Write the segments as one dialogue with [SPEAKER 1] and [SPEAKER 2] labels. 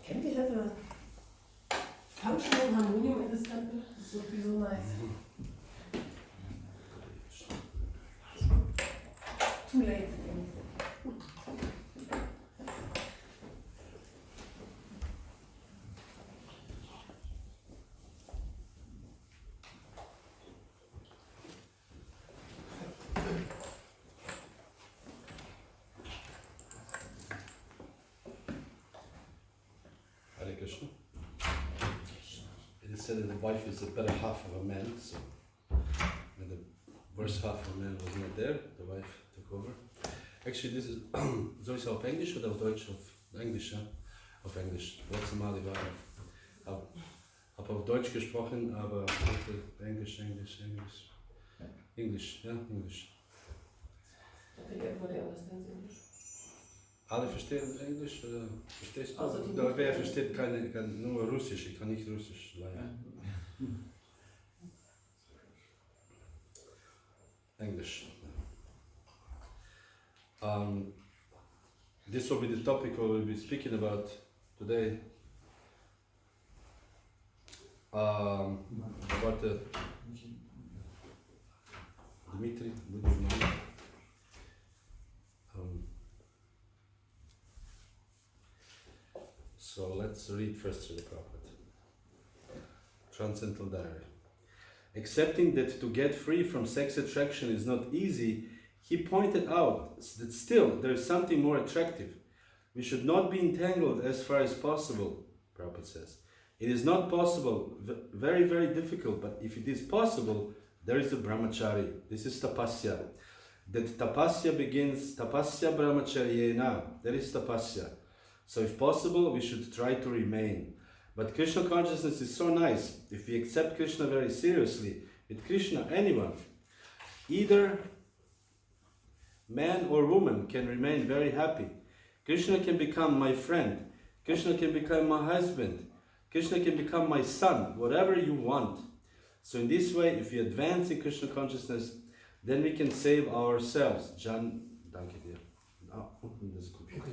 [SPEAKER 1] Can we have a functional harmonium in this temple? This would be so nice. Too late.
[SPEAKER 2] Hare Krishna. It is said that the wife is the better half of a man, so when the worst half of a man was not there, the wife took over. Actually, this is, soll ich es auf Englisch oder auf Deutsch? Auf Englisch, ja? Auf Englisch. Letztes Mal habe auf Deutsch gesprochen, aber heute Englisch. English, ja, English.
[SPEAKER 1] I think everybody understands English.
[SPEAKER 2] Alle verstehen Englisch? Verstehst du?
[SPEAKER 1] Also
[SPEAKER 2] Wer versteht nur Russisch? Ich kann nicht Russisch lernen. English. This will be the topic we will be speaking about today. About the Dmitry, would you mind? So let's read first the Prabhupada. Transcendental Diary. Accepting that to get free from sex attraction is not easy, he pointed out that still there is something more attractive. We should not be entangled as far as possible, Prabhupada says. It is not possible, very, very difficult, but if it is possible, there is the brahmachari. This is tapasya. That tapasya begins, tapasya brahmacharyena. That is tapasya. So if possible, we should try to remain. But Krishna consciousness is so nice. If we accept Krishna very seriously, with Krishna, anyone, either man or woman, can remain very happy. Krishna can become my friend. Krishna can become my husband. Krishna can become my son, whatever you want. So in this way, if we advance in Krishna consciousness, then we can save ourselves. John, danke dir. Unten das Computer.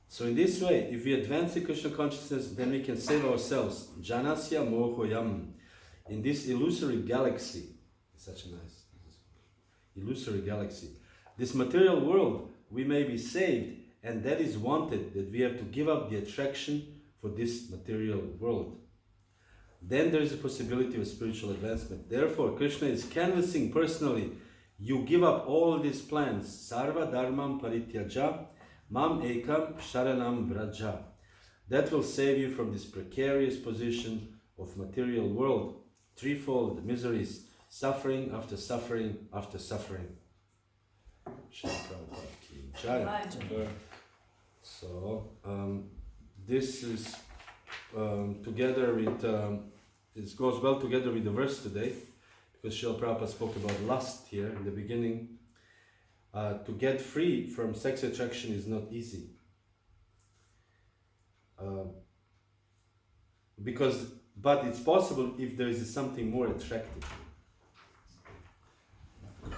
[SPEAKER 2] So in this way, if we advance in Krishna consciousness, then we can save ourselves. Janasya mohoyam. In this illusory galaxy, such a nice illusory galaxy, this material world, we may be saved, and that is wanted, that we have to give up the attraction for this material world. Then there is a possibility of spiritual advancement. Therefore, Krishna is canvassing personally. You give up all these plans. Sarva dharmam parityaja, mam ekam sharanam vraja. That will save you from this precarious position of material world. Threefold miseries, suffering after suffering after suffering. So, this is together with, it goes well together with the verse today, because Srila Prabhupada spoke about lust here in the beginning. To get free from sex attraction is not easy. But it's possible if there is something more attractive.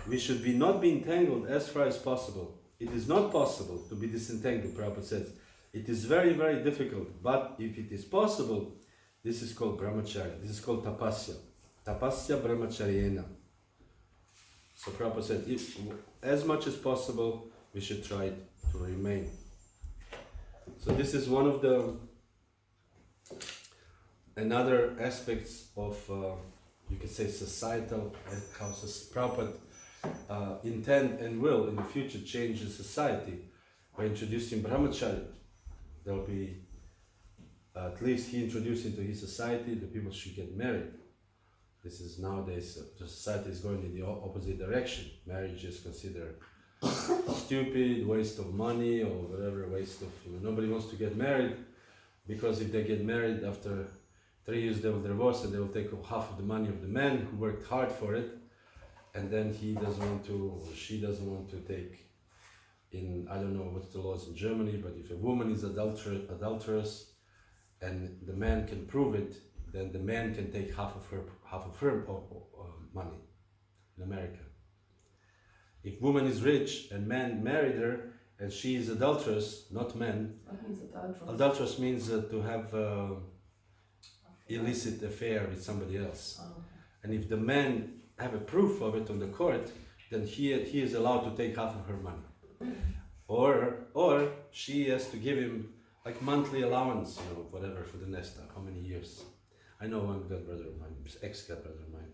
[SPEAKER 2] We should not be entangled as far as possible. It is not possible to be disentangled, Prabhupada says. It is very, very difficult. But if it is possible, this is called brahmacharya. This is called tapasya. Tapasya brahmacharyena. So Prabhupada said, if, as much as possible, we should try to remain. So this is one of the another aspects of, you could say, societal, how Prabhupada intend and will in the future change the society by introducing brahmacharya. There will be, at least he introduced into his society, the people should get married. This is nowadays, the society is going in the opposite direction. Marriage is considered stupid, waste of money, or whatever, waste of, nobody wants to get married, because if they get married after 3 years they will divorce and they will take half of the money of the man who worked hard for it, and then he doesn't want to, or she doesn't want to take in, I don't know what's the laws in Germany, but if a woman is adulterous and the man can prove it, then the man can take half of her money in America. If woman is rich and man married her and she is adulterous, not men.
[SPEAKER 1] What means adulterous?
[SPEAKER 2] Adulterous means to have illicit affair with somebody else.
[SPEAKER 1] Oh, okay.
[SPEAKER 2] And if the man have a proof of it on the court, then he is allowed to take half of her money. Or she has to give him like monthly allowance, whatever for the next how many years. I know one god brother of mine, ex-god brother of mine.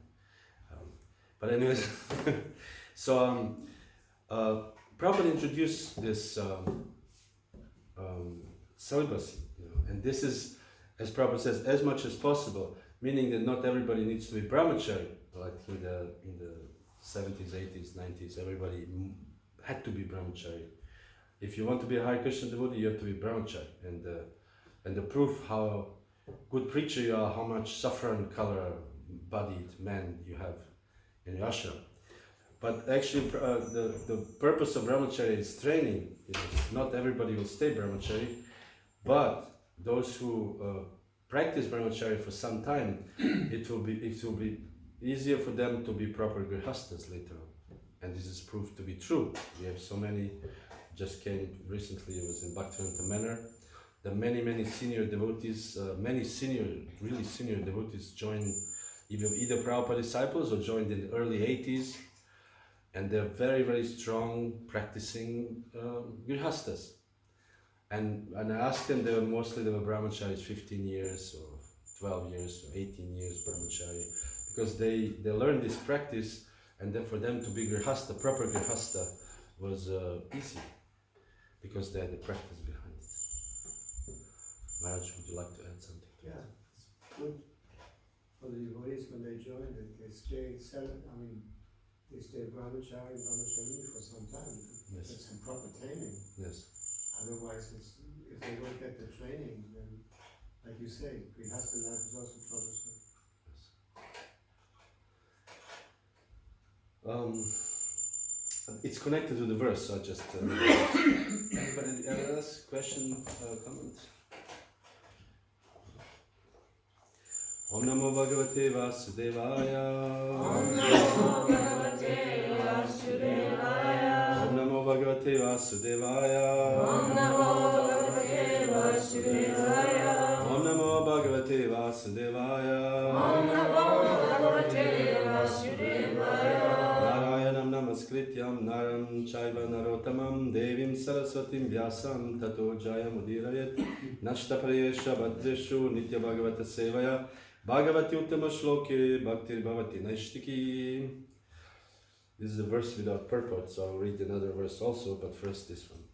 [SPEAKER 2] But anyways, so Prabhupada introduced this celibacy, and this is, as Prabhupada says, as much as possible, meaning that not everybody needs to be brahmachari. Like in the 70s, 80s, 90s, everybody had to be brahmachari. If you want to be a Hare Krishna devotee, you have to be brahmachari. And the proof how good preacher you are, how much saffron color bodied man you have in your ashram. But actually, the purpose of brahmachari is training. Not everybody will stay brahmachari, but those who practice brahmachari for some time, it will be easier for them to be proper grihastas later on. And this is proved to be true. We have so many, just came recently, it was in Bhaktivedanta Manor. The many senior devotees, really senior devotees joined either Prabhupada disciples or joined in the early 80s. And they're very strong practicing grihastas. And I asked them, they were brahmacharis 15 years or 12 years or 18 years brahmachari, because they learned this practice, and then for them to be grihasta, proper grihasta, was easy, because they had the practice behind it. Maharaj, would you like to add something?
[SPEAKER 3] Yeah, it's good for the devotees when they join it. They stay they stay brahmachari for some time.
[SPEAKER 2] Yes.
[SPEAKER 3] Get some proper training.
[SPEAKER 2] Yes.
[SPEAKER 3] Otherwise, if they don't get the training, then, like you say, grihasta life is also troublesome.
[SPEAKER 2] It's connected to the verse, so I just... Anybody else? Question, comment? Om Namo Bhagavate Vasudevaya.
[SPEAKER 4] Om Namo Bhagavate Vasudevaya.
[SPEAKER 2] Om Namo Bhagavate Vasudevaya.
[SPEAKER 4] Om Namo Bhagavate Vasudevaya.
[SPEAKER 2] Om Namo Bhagavate Vasudevaya.
[SPEAKER 4] Om Namo Bhagavate Vasudevaya.
[SPEAKER 2] Narayanam Namaskrityam Naram Chaiva Narotamam Devim Saraswatim Vyasam Tato Jayamudiraят Nashtapayesha Bhadreshu Nitya Bhagavata Sevaya Bhagavati Uttama Shloke Bhakti Bhavati Naishtiki. This is a verse without purport, so I'll read another verse also, but first this one.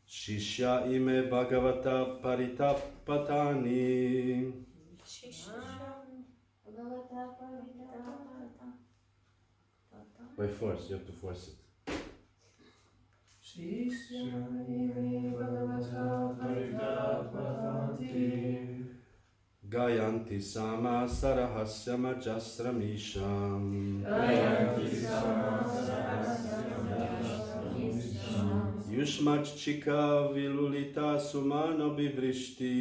[SPEAKER 2] Shishya ime Bhagavata paritapatani. By force, you have to force it. Gayanti sama sarahasya majasramisham. Yushmach chika vilulita sumano bivrishti.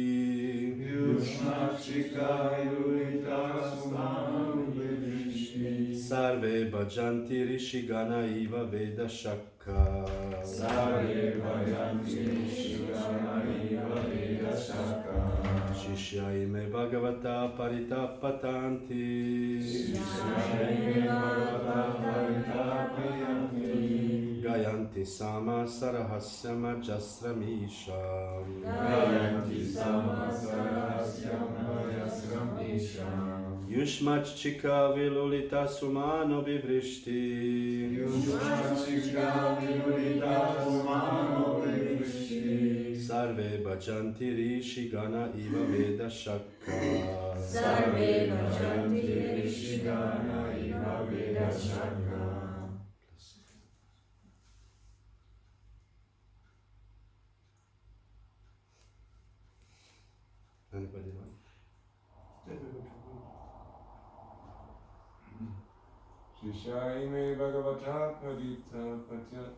[SPEAKER 2] Sarve bhajanti rishigana iva veda shakka. Shishya ime Bhagavata paritapatanti. Gayanti sama sarahasya majasramisham. Yushmach chika vilulita sumano bivrishti. Sarve bhajanti rishigana iva veda shakka.
[SPEAKER 4] Sarve bhajanti rishigana iva veda shakka.
[SPEAKER 2] Anybody want?
[SPEAKER 5] Shishya ime Bhagavata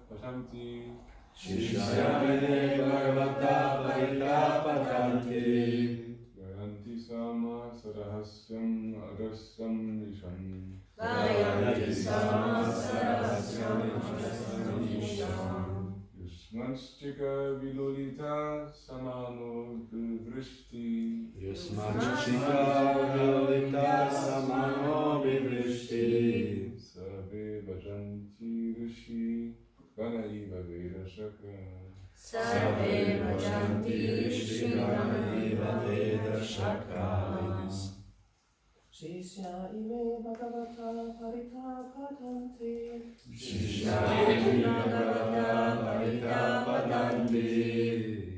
[SPEAKER 5] patanti.
[SPEAKER 2] Shishyamene Bhagavata Paritapadanti.
[SPEAKER 5] Gayanti Sama Sarahasyam Arasyam Nisham.
[SPEAKER 4] Gayanti Sama Sarasam Nisham.
[SPEAKER 5] Yusmanschika Vilolita Samano Vrishti.
[SPEAKER 2] Yusmanchika Vilolita Samano Vivrishti.
[SPEAKER 5] Sarve Vajanti Rishi Ganaiva Veda Shaka.
[SPEAKER 4] Sarve Vajanti
[SPEAKER 2] Shigana Veda Shaka.
[SPEAKER 1] Shishya ime Bhagavata paritapadanti.
[SPEAKER 2] Shishyamene Bhagavata Paritapadanti.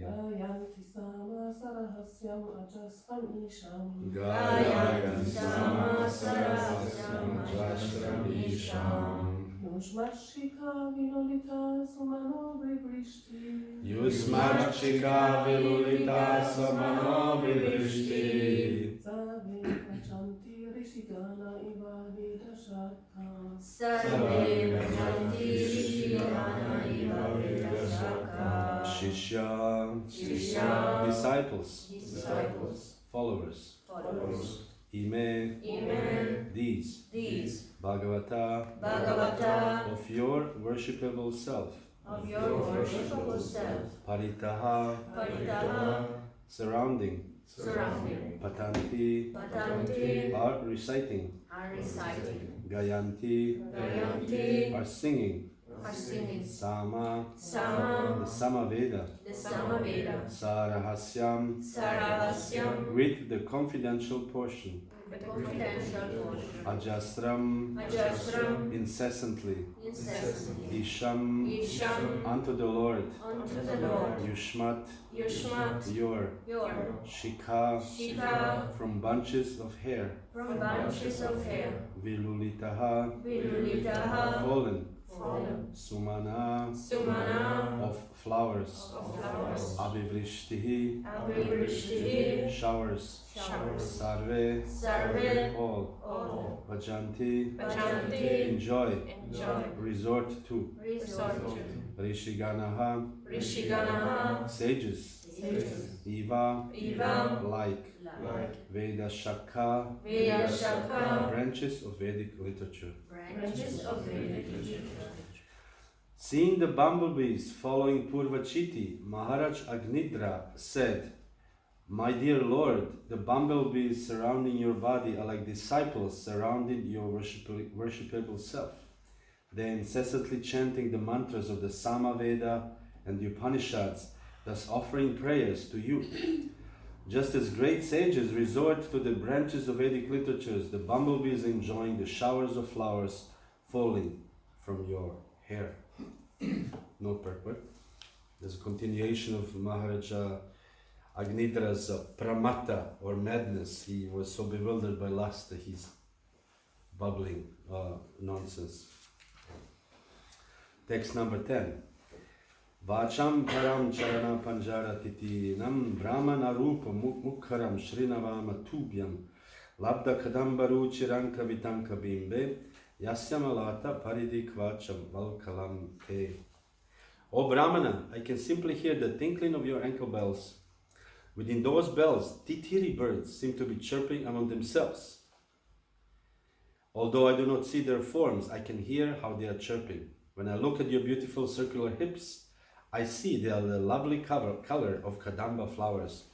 [SPEAKER 1] Gayanti sama sarahasyam ajasram isham.
[SPEAKER 2] Gayanti Sama Sarasam Jashram Isham.
[SPEAKER 1] Yushmashika vilolita sumano vivrishti.
[SPEAKER 2] Yusmarchika Vilulita Samano Vivrishti.
[SPEAKER 1] Save pachanti rishigana iva veda shaka.
[SPEAKER 4] Sarve Vajanti Rishigana Iva Veda Shaka.
[SPEAKER 2] Shishya,
[SPEAKER 4] Shishya,
[SPEAKER 2] disciples,
[SPEAKER 4] disciples,
[SPEAKER 2] followers.
[SPEAKER 4] followers.
[SPEAKER 2] Ime,
[SPEAKER 4] Amen.
[SPEAKER 2] these,
[SPEAKER 4] These
[SPEAKER 2] Bhagavata,
[SPEAKER 4] Bhagavata
[SPEAKER 2] of your worshipable self.
[SPEAKER 4] of your worshipable self,
[SPEAKER 2] Paritaha,
[SPEAKER 4] Paritaha,
[SPEAKER 2] surrounding.
[SPEAKER 4] surrounding,
[SPEAKER 2] Patanti,
[SPEAKER 4] Patanti,
[SPEAKER 2] are reciting.
[SPEAKER 4] are reciting,
[SPEAKER 2] Gayanti,
[SPEAKER 4] Gayanti,
[SPEAKER 2] are singing.
[SPEAKER 4] are singing,
[SPEAKER 2] Sama,
[SPEAKER 4] Sama,
[SPEAKER 2] the Samaveda.
[SPEAKER 4] the Samaveda,
[SPEAKER 2] Sarahasyam,
[SPEAKER 4] Saravasyam,
[SPEAKER 2] with the confidential portion.
[SPEAKER 4] the confidential portion,
[SPEAKER 2] Ajasram,
[SPEAKER 4] Ajasram,
[SPEAKER 2] incessantly.
[SPEAKER 4] incessantly,
[SPEAKER 2] Isham,
[SPEAKER 4] Isham,
[SPEAKER 2] unto the Lord.
[SPEAKER 4] unto the Lord,
[SPEAKER 2] Yushmat,
[SPEAKER 4] Yushmat,
[SPEAKER 2] your.
[SPEAKER 4] your,
[SPEAKER 2] Shika,
[SPEAKER 4] Shika,
[SPEAKER 2] from bunches of hair.
[SPEAKER 4] from bunches of hair,
[SPEAKER 2] Vilulitaha,
[SPEAKER 4] Vilulitaha,
[SPEAKER 2] fallen.
[SPEAKER 4] fallen,
[SPEAKER 2] Sumana,
[SPEAKER 4] Sumana,
[SPEAKER 2] of flowers.
[SPEAKER 4] of flowers,
[SPEAKER 2] Avivrishtihi,
[SPEAKER 4] Avivrishtihi,
[SPEAKER 2] showers.
[SPEAKER 4] showers,
[SPEAKER 2] Sarve,
[SPEAKER 4] Sarve,
[SPEAKER 2] all.
[SPEAKER 4] all,
[SPEAKER 2] Vajanti,
[SPEAKER 4] Vajanti,
[SPEAKER 2] enjoy.
[SPEAKER 4] enjoy,
[SPEAKER 2] Resort to.
[SPEAKER 4] resort to,
[SPEAKER 2] Rishiganaha,
[SPEAKER 4] Rishiganaha,
[SPEAKER 2] sages.
[SPEAKER 4] sages,
[SPEAKER 2] Eva,
[SPEAKER 4] Eva,
[SPEAKER 2] like. Veda Shaka,
[SPEAKER 4] Veda Shaka,
[SPEAKER 2] branches of Vedic literature.
[SPEAKER 4] branches of Vedic literature.
[SPEAKER 2] Seeing the bumblebees following Purvachiti, Maharaj Agnidra said, "My dear Lord, the bumblebees surrounding your body are like disciples surrounding your worshipable self. They are incessantly chanting the mantras of the Samaveda and the Upanishads, thus offering prayers to you. Just as great sages resort to the branches of Vedic literatures, the bumblebees enjoying the showers of flowers falling from your hair." Note purport. There's a continuation of Maharaja Agnidra's pramata or madness. He was so bewildered by lust that he's bubbling nonsense. Text number 10. Vacham param charana panjara titinam brahmana rupa mukharam shrinavama tubhyam labda kadambaru chiranka vitanka bimbe yasyamalata paridikvacham valkalam te. O Brahmana, I can simply hear the tinkling of your ankle bells. Within those bells, titiri birds seem to be chirping among themselves. Although I do not see their forms, I can hear how they are chirping. When I look at your beautiful circular hips, I see they are the lovely color of kadamba flowers,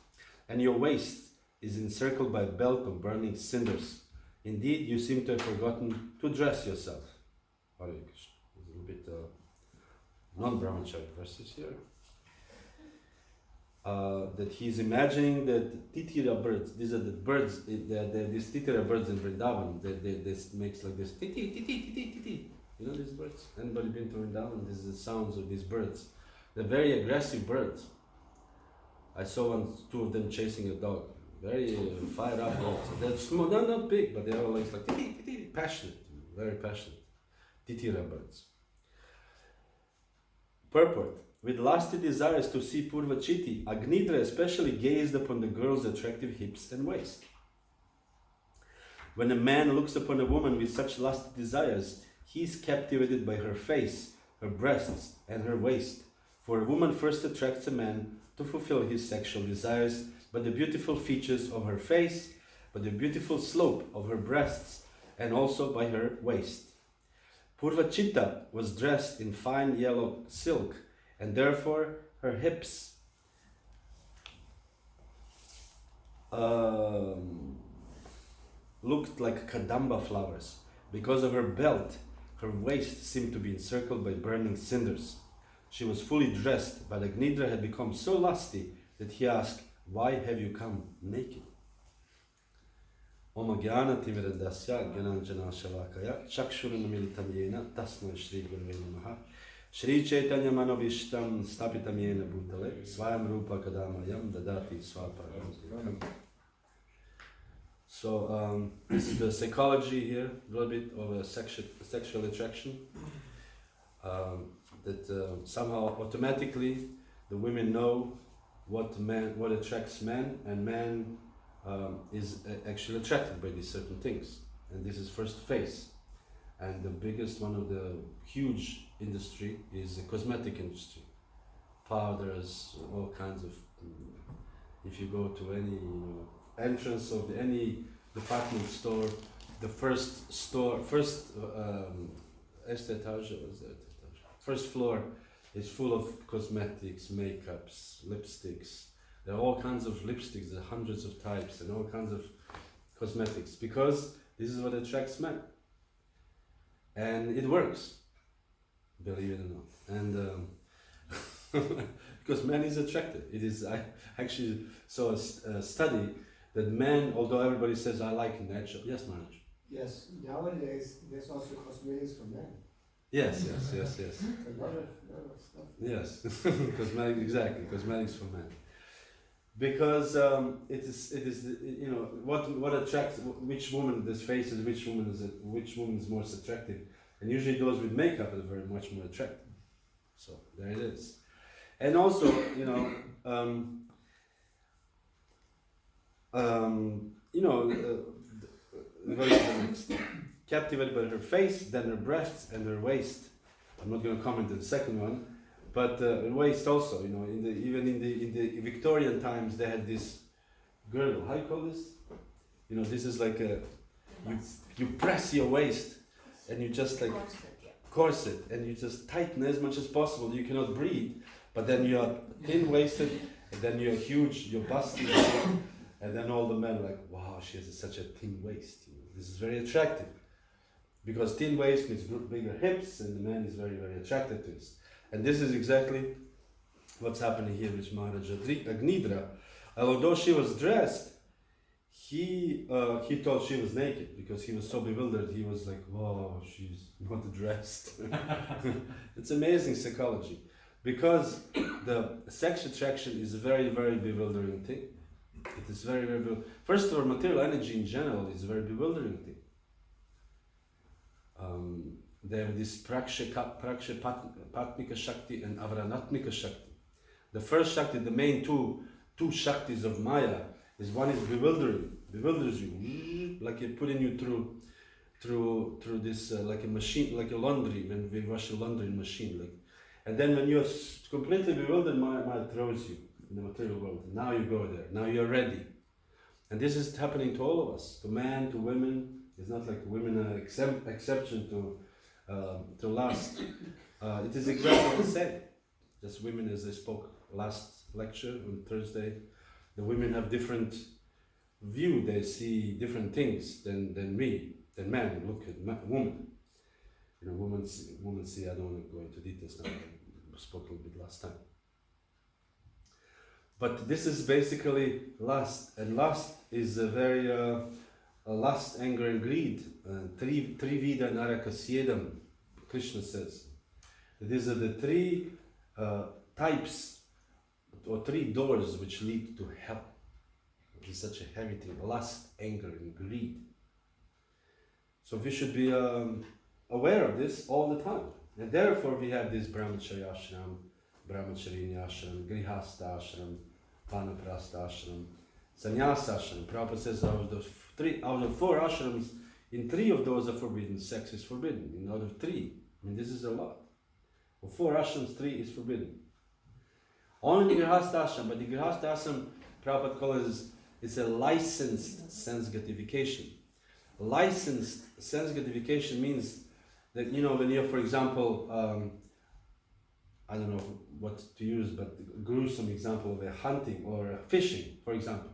[SPEAKER 2] and your waist is encircled by a belt of burning cinders. Indeed, you seem to have forgotten to dress yourself. Hare Krishna. There's a little bit non-Brahmachari verses here. That he's imagining that titira birds, these are the birds, these titira birds in Vrindavan, this makes like this titi, titi, titi, titi. You know these birds? Anybody been to Vrindavan? This is the sounds of these birds. They're very aggressive birds. I saw two of them chasing a dog. Very fired up birds. They're small, they're not big, but they're always like titi, titi, passionate, very passionate. Titira birds. Purport. With lusty desires to see Purvachiti, Agnidra especially gazed upon the girl's attractive hips and waist. When a man looks upon a woman with such lusty desires, he is captivated by her face, her breasts, and her waist, For a woman first attracts a man to fulfill his sexual desires by the beautiful features of her face, by the beautiful slope of her breasts, and also by her waist. Purvachita was dressed in fine yellow silk, and therefore her hips looked like kadamba flowers. Because of her belt, her waist seemed to be encircled by burning cinders. She was fully dressed, but Agnidra had become so lusty that he asked, "Why have you come naked?" Om Jnana Timirandasya Gyananjana Shalakaya Chakshurunamilitam Yena Tasmai Shri Gurave Namaha Shri Chaitanya Manovishtam Stapitam Yena Bhutale Swayam Rupa Kadamayam Dadati Swaparam. So this is the psychology here, a little bit of a sexual attraction. That somehow automatically the women know what attracts men, and man is actually attracted by these certain things. And this is first phase. And the biggest one of the huge industry is the cosmetic industry. Powders, all kinds of. If you go to any entrance of any department store, the first floor is full of cosmetics, makeups, lipsticks. There are all kinds of lipsticks, there are hundreds of types, and all kinds of cosmetics, because this is what attracts men. And it works, believe it or not. And because man is attracted. I actually saw a study that men, although everybody says, "I like natural." Yes, Maharaj.
[SPEAKER 3] Yes, nowadays there's also cosmetics for men.
[SPEAKER 2] Yes.
[SPEAKER 3] A lot of stuff.
[SPEAKER 2] Yes, cosmetics for men. Because it is what attracts which woman this face is, which woman is most attractive, and usually those with makeup are very much more attractive. So there it is. And also captivated by her face, then her breasts and her waist. I'm not going to comment on the second one, but the waist also. Even in the Victorian times, they had this girdle. How you call this? This is like you press your waist, and you just like corset, and you just tighten as much as possible. You cannot breathe, but then you are thin-waisted, and then you're huge, you're busty, and then all the men are like, "Wow, she has such a thin waist." This is very attractive. Because thin waist means bigger hips, and the man is very, very attracted to this. And this is exactly what's happening here with Maharaja Agnidra. Although she was dressed, he thought she was naked because he was so bewildered. He was like, "Whoa, she's not dressed." It's amazing psychology, because the sex attraction is a very, very bewildering thing. It is very, very bewildering. First of all, material energy in general is a very bewildering thing. They have this praksha patmika shakti and avranatmika shakti. The first shakti, the main two shaktis of Maya, is one is bewilders you, like you're putting you through this like a machine, like a laundry, when we wash a laundry machine, and then when you're completely bewildered, Maya throws you in the material world. Now you go there. Now you're ready, and this is happening to all of us, to men, to women. It's not like women are exception to lust. It is exactly the same. Just women, as I spoke last lecture on Thursday, the women have different view. They see different things than men look at women. Women see. I don't want to go into details now. I spoke a little bit last time. But this is basically lust, and lust is a very lust, anger, and greed. Trivida narakasyedam, Krishna says. These are the three types or three doors which lead to hell. It is such a heavy thing: lust, anger, and greed. So we should be aware of this all the time, and therefore we have this brahmacharya ashram, brahmacharini ashram, grihastha ashram, vanaprastha ashram, sannyasa ashram. Prabhupada says out of 4 ashrams, in 3 of those are forbidden. Sex is forbidden. Out of 3, this is a lot. For 4 ashrams, 3 is forbidden. Only the Grihastha Ashram, but the Grihastha Ashram, Prabhupada calls it, it's a licensed sense gratification. Licensed sense gratification means that, you know, when you're, for example, I don't know what to use, but a gruesome example of a hunting or a fishing, for example.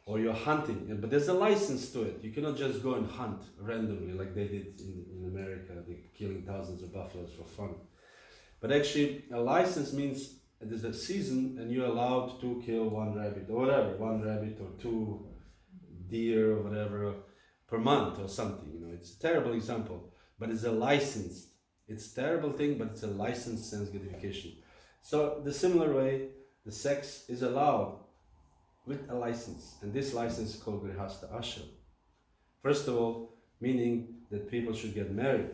[SPEAKER 2] Or you're hunting, but there's a license to it. You cannot just go and hunt randomly like they did in America. They're killing thousands of buffaloes for fun. But actually, a license means there's a season and you're allowed to kill one rabbit or whatever, one rabbit or two deer or whatever per month or something. You know, it's a terrible example, but it's a license. It's a terrible thing, but it's a licensed sense gratification. So the similar way, the sex is allowed with a license, and this license is called Grihastha Ashram. First of all, meaning that people should get married.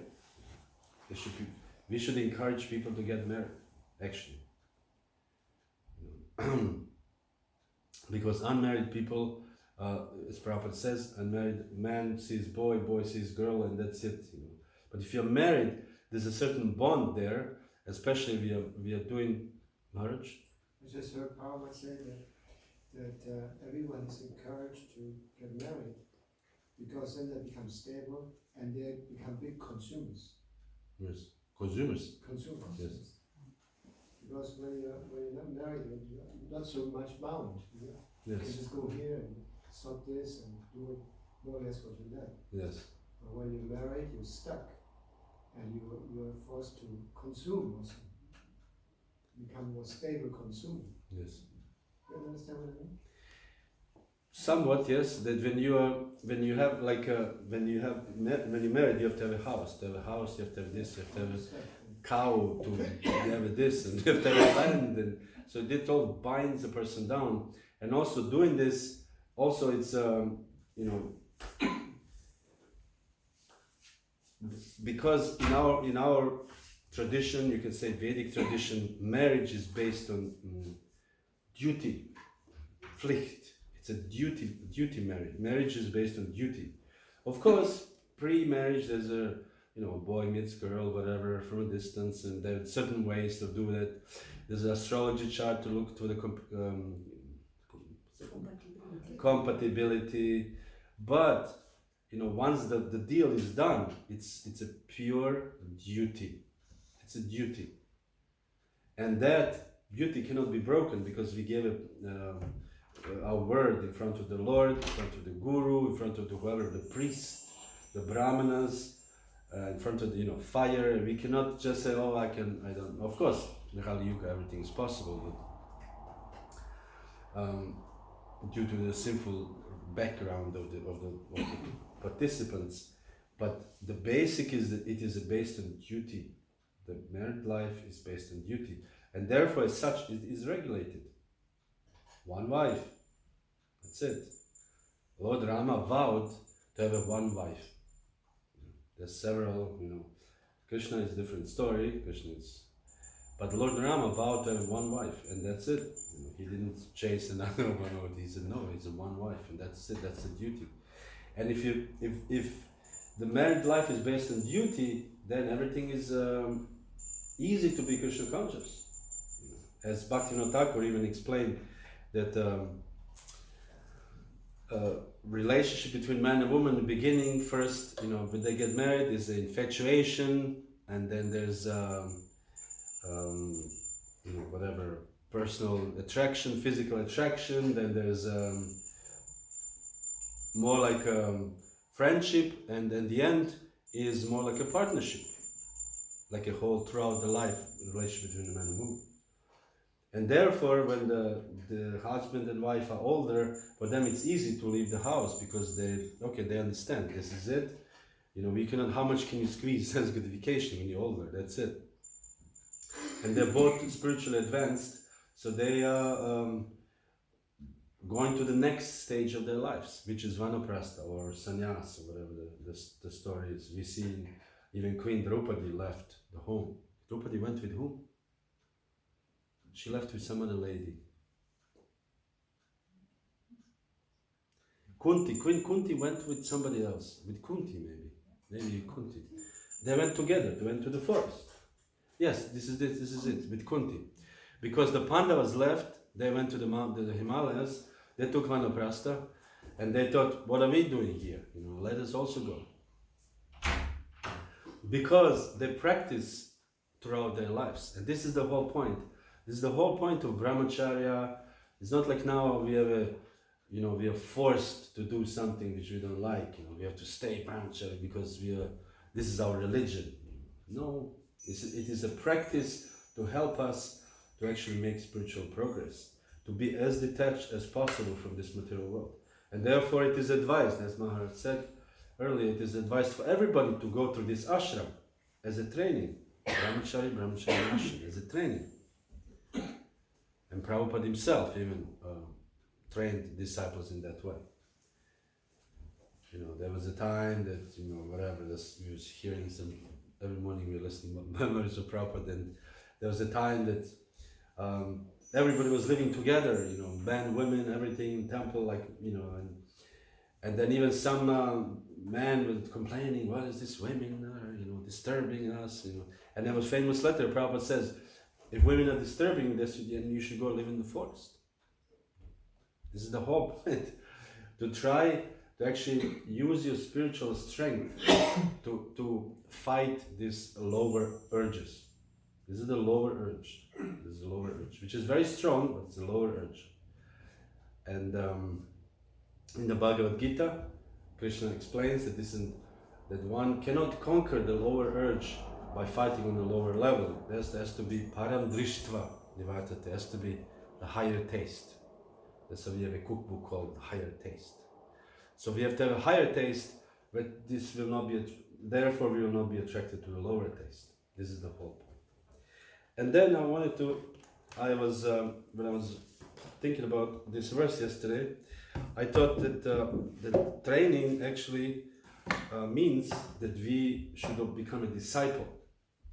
[SPEAKER 2] We should encourage people to get married, actually. Because unmarried people, as Prabhupada says, unmarried man sees boy, boy sees girl, and that's it. You know. But if you're married, there's a certain bond there, especially if we are doing marriage.
[SPEAKER 3] I just heard Prabhupada say that everyone is encouraged to get married because then they become stable and they become big consumers.
[SPEAKER 2] Yes, consumers.
[SPEAKER 3] Consumers.
[SPEAKER 2] Yes.
[SPEAKER 3] Because when you're not married, you're not so much bound. You know? You can
[SPEAKER 2] Yes.
[SPEAKER 3] just go here and stop this and do it more or less what you like.
[SPEAKER 2] Yes.
[SPEAKER 3] But when you're married, you're stuck, and you're forced to consume also. Become more stable consumer.
[SPEAKER 2] Yes.
[SPEAKER 3] You understand what I mean?
[SPEAKER 2] Somewhat, yes. That when you're married, you have to have a house. To have a house, you have to have this. You have to have a cow. To have this, and you have to have a land. And so it all binds a person down. And also doing this, also it's because in our tradition, you can say Vedic tradition, marriage is based on duty, Pflicht. It's a duty marriage. Marriage is based on duty. Of course, pre-marriage there's a boy meets girl, whatever, from a distance, and there are certain ways to do that. There's an astrology chart to look to the compatibility, but once the deal is done, it's a pure duty. It's a duty, and that duty cannot be broken because we gave our word in front of the Lord, in front of the Guru, in front of whoever, the priest, the Brahmanas, in front of the fire. We cannot just say, oh, I don't. Of course, in the Kali Yuga everything is possible, but due to the sinful background of the participants. But the basic is that it is based on duty. The married life is based on duty, and therefore, as such, it is regulated. One wife. That's it. Lord Rama vowed to have one wife. There's several, Krishna is a different story. But Lord Rama vowed to have one wife, and that's it. He didn't chase another one. He said no. It's one wife, and that's it. That's the duty. And if the married life is based on duty, then everything is easy to be Krishna conscious. As Bhaktivinoda Thakur even explained that relationship between man and woman in the beginning, first, when they get married, is the infatuation, and then there's whatever, personal attraction, physical attraction, then there's more like friendship, and then the end is more like a partnership, like a whole throughout the life relationship between the man and woman. And therefore, when the husband and wife are older, for them it's easy to leave the house because they understand this is it. We cannot. How much can you squeeze sense gratification when you're older? That's it. And they're both spiritually advanced, so they are going to the next stage of their lives, which is vanaprastha or sannyas or whatever the story is. We see even Queen Draupadi left the home. Draupadi went with whom? She left with some other lady. Queen Kunti went with somebody else. With Kunti maybe Kunti. They went together. They went to the forest. Yes, this is it. With Kunti. Because the Pandavas left, they went to the Himalayas, they took Vanaprastha, and they thought, what are we doing here? Let us also go. Because they practice throughout their lives. And this is the whole point. This is the whole point of brahmacharya. It's not like now we are forced to do something which we don't like. We have to stay brahmacharya because this is our religion. No, it is a practice to help us to actually make spiritual progress, to be as detached as possible from this material world. And therefore it is advised, as Maharaj said earlier, it is advised for everybody to go through this ashram as a training. Brahmachari ashram as a training. And Prabhupada himself even trained disciples in that way. There was a time that, we was hearing every morning we were listening to memories of Prabhupada, and there was a time that everybody was living together, men, women, everything, temple, and then even some man was complaining, what is this women are, disturbing us, And there was a famous letter, Prabhupada says, if women are disturbing this, then you should go live in the forest. This is the whole point, to try to actually use your spiritual strength to fight these lower urges. This is the lower urge. This is the lower urge, which is very strong, but it's the lower urge. And in the Bhagavad Gita, Krishna explains that one cannot conquer the lower urge by fighting on the lower level. There has to be param drishtva nivartate. There has to be a higher taste. That's why we have a cookbook called Higher Taste. So we have to have a higher taste, but this will not be. Therefore, we will not be attracted to the lower taste. This is the whole point. And then when I was thinking about this verse yesterday, I thought that the training actually means that we should become a disciple.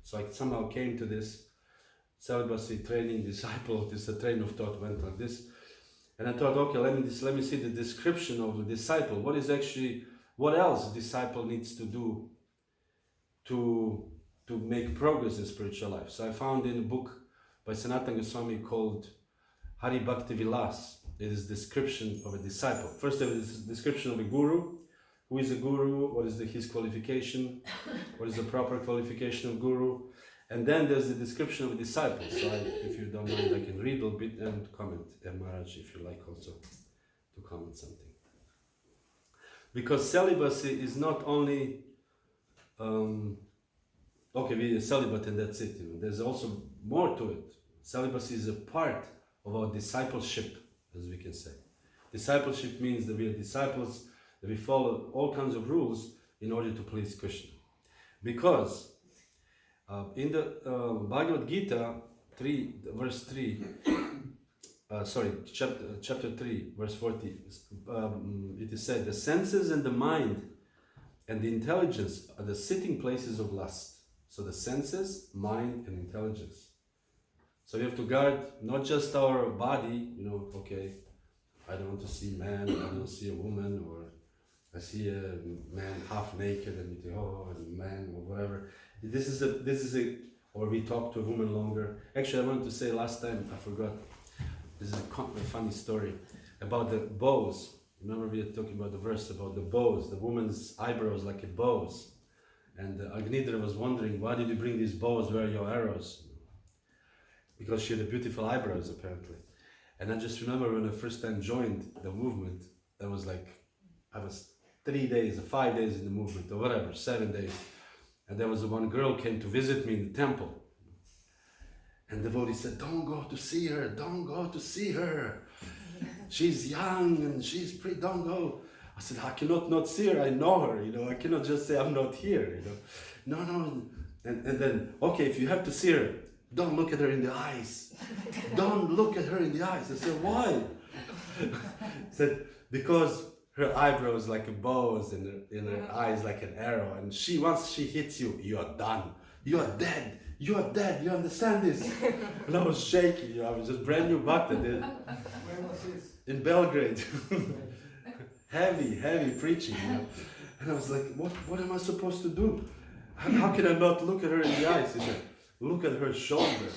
[SPEAKER 2] So I somehow came to this celibacy training disciple. This a train of thought went like this, and I thought, okay, let me see the description of the disciple. What else a disciple needs to do to make progress in spiritual life? So I found in a book by Sanatana Goswami called Hari Bhakti Vilas. It is description of a disciple. First, there is a description of a guru. Who is a guru? What is his qualification? What is the proper qualification of guru? And then there's the description of a disciple. So if you don't mind, I can read a little bit and comment. And Maharaj, if you like also to comment something. Because celibacy is not only, we are celibate and that's it. There's also more to it. Celibacy is a part of our discipleship, as we can say. Discipleship means that we are disciples, that we follow all kinds of rules in order to please Krishna. Because in the Bhagavad Gita chapter 3, verse 40, it is said, the senses and the mind and the intelligence are the sitting places of lust. So the senses, mind and intelligence. So we have to guard not just our body, I don't want to see man, I don't see a woman, or I see a man half naked and you think, a man or whatever. This is or we talk to a woman longer. Actually, I wanted to say last time, I forgot. This is a funny story about the bows. Remember we were talking about the verse about the bows, the woman's eyebrows like a bows. And Agnidra was wondering, why did you bring these bows? Where are your arrows? Because she had beautiful eyebrows, apparently. And I just remember when I first time joined the movement, I was 5 days in the movement, or whatever, 7 days. And there was one girl came to visit me in the temple. And the devotee said, don't go to see her, don't go to see her. She's young and she's pretty, don't go. I said, I cannot not see her, I know her, I cannot just say I'm not here, No. And then, okay, if you have to see her, don't look at her in the eyes. Don't look at her in the eyes. I said, why? I said, because her eyebrows like a bow and her eyes like an arrow. And once she hits you, you are done. You are dead. You are dead. You understand this? And I was shaking. I was just brand new bhakta.
[SPEAKER 3] Where was this?
[SPEAKER 2] In Belgrade. heavy preaching. And I was like, what am I supposed to do? How can I not look at her in the eyes? He said, look at her shoulder.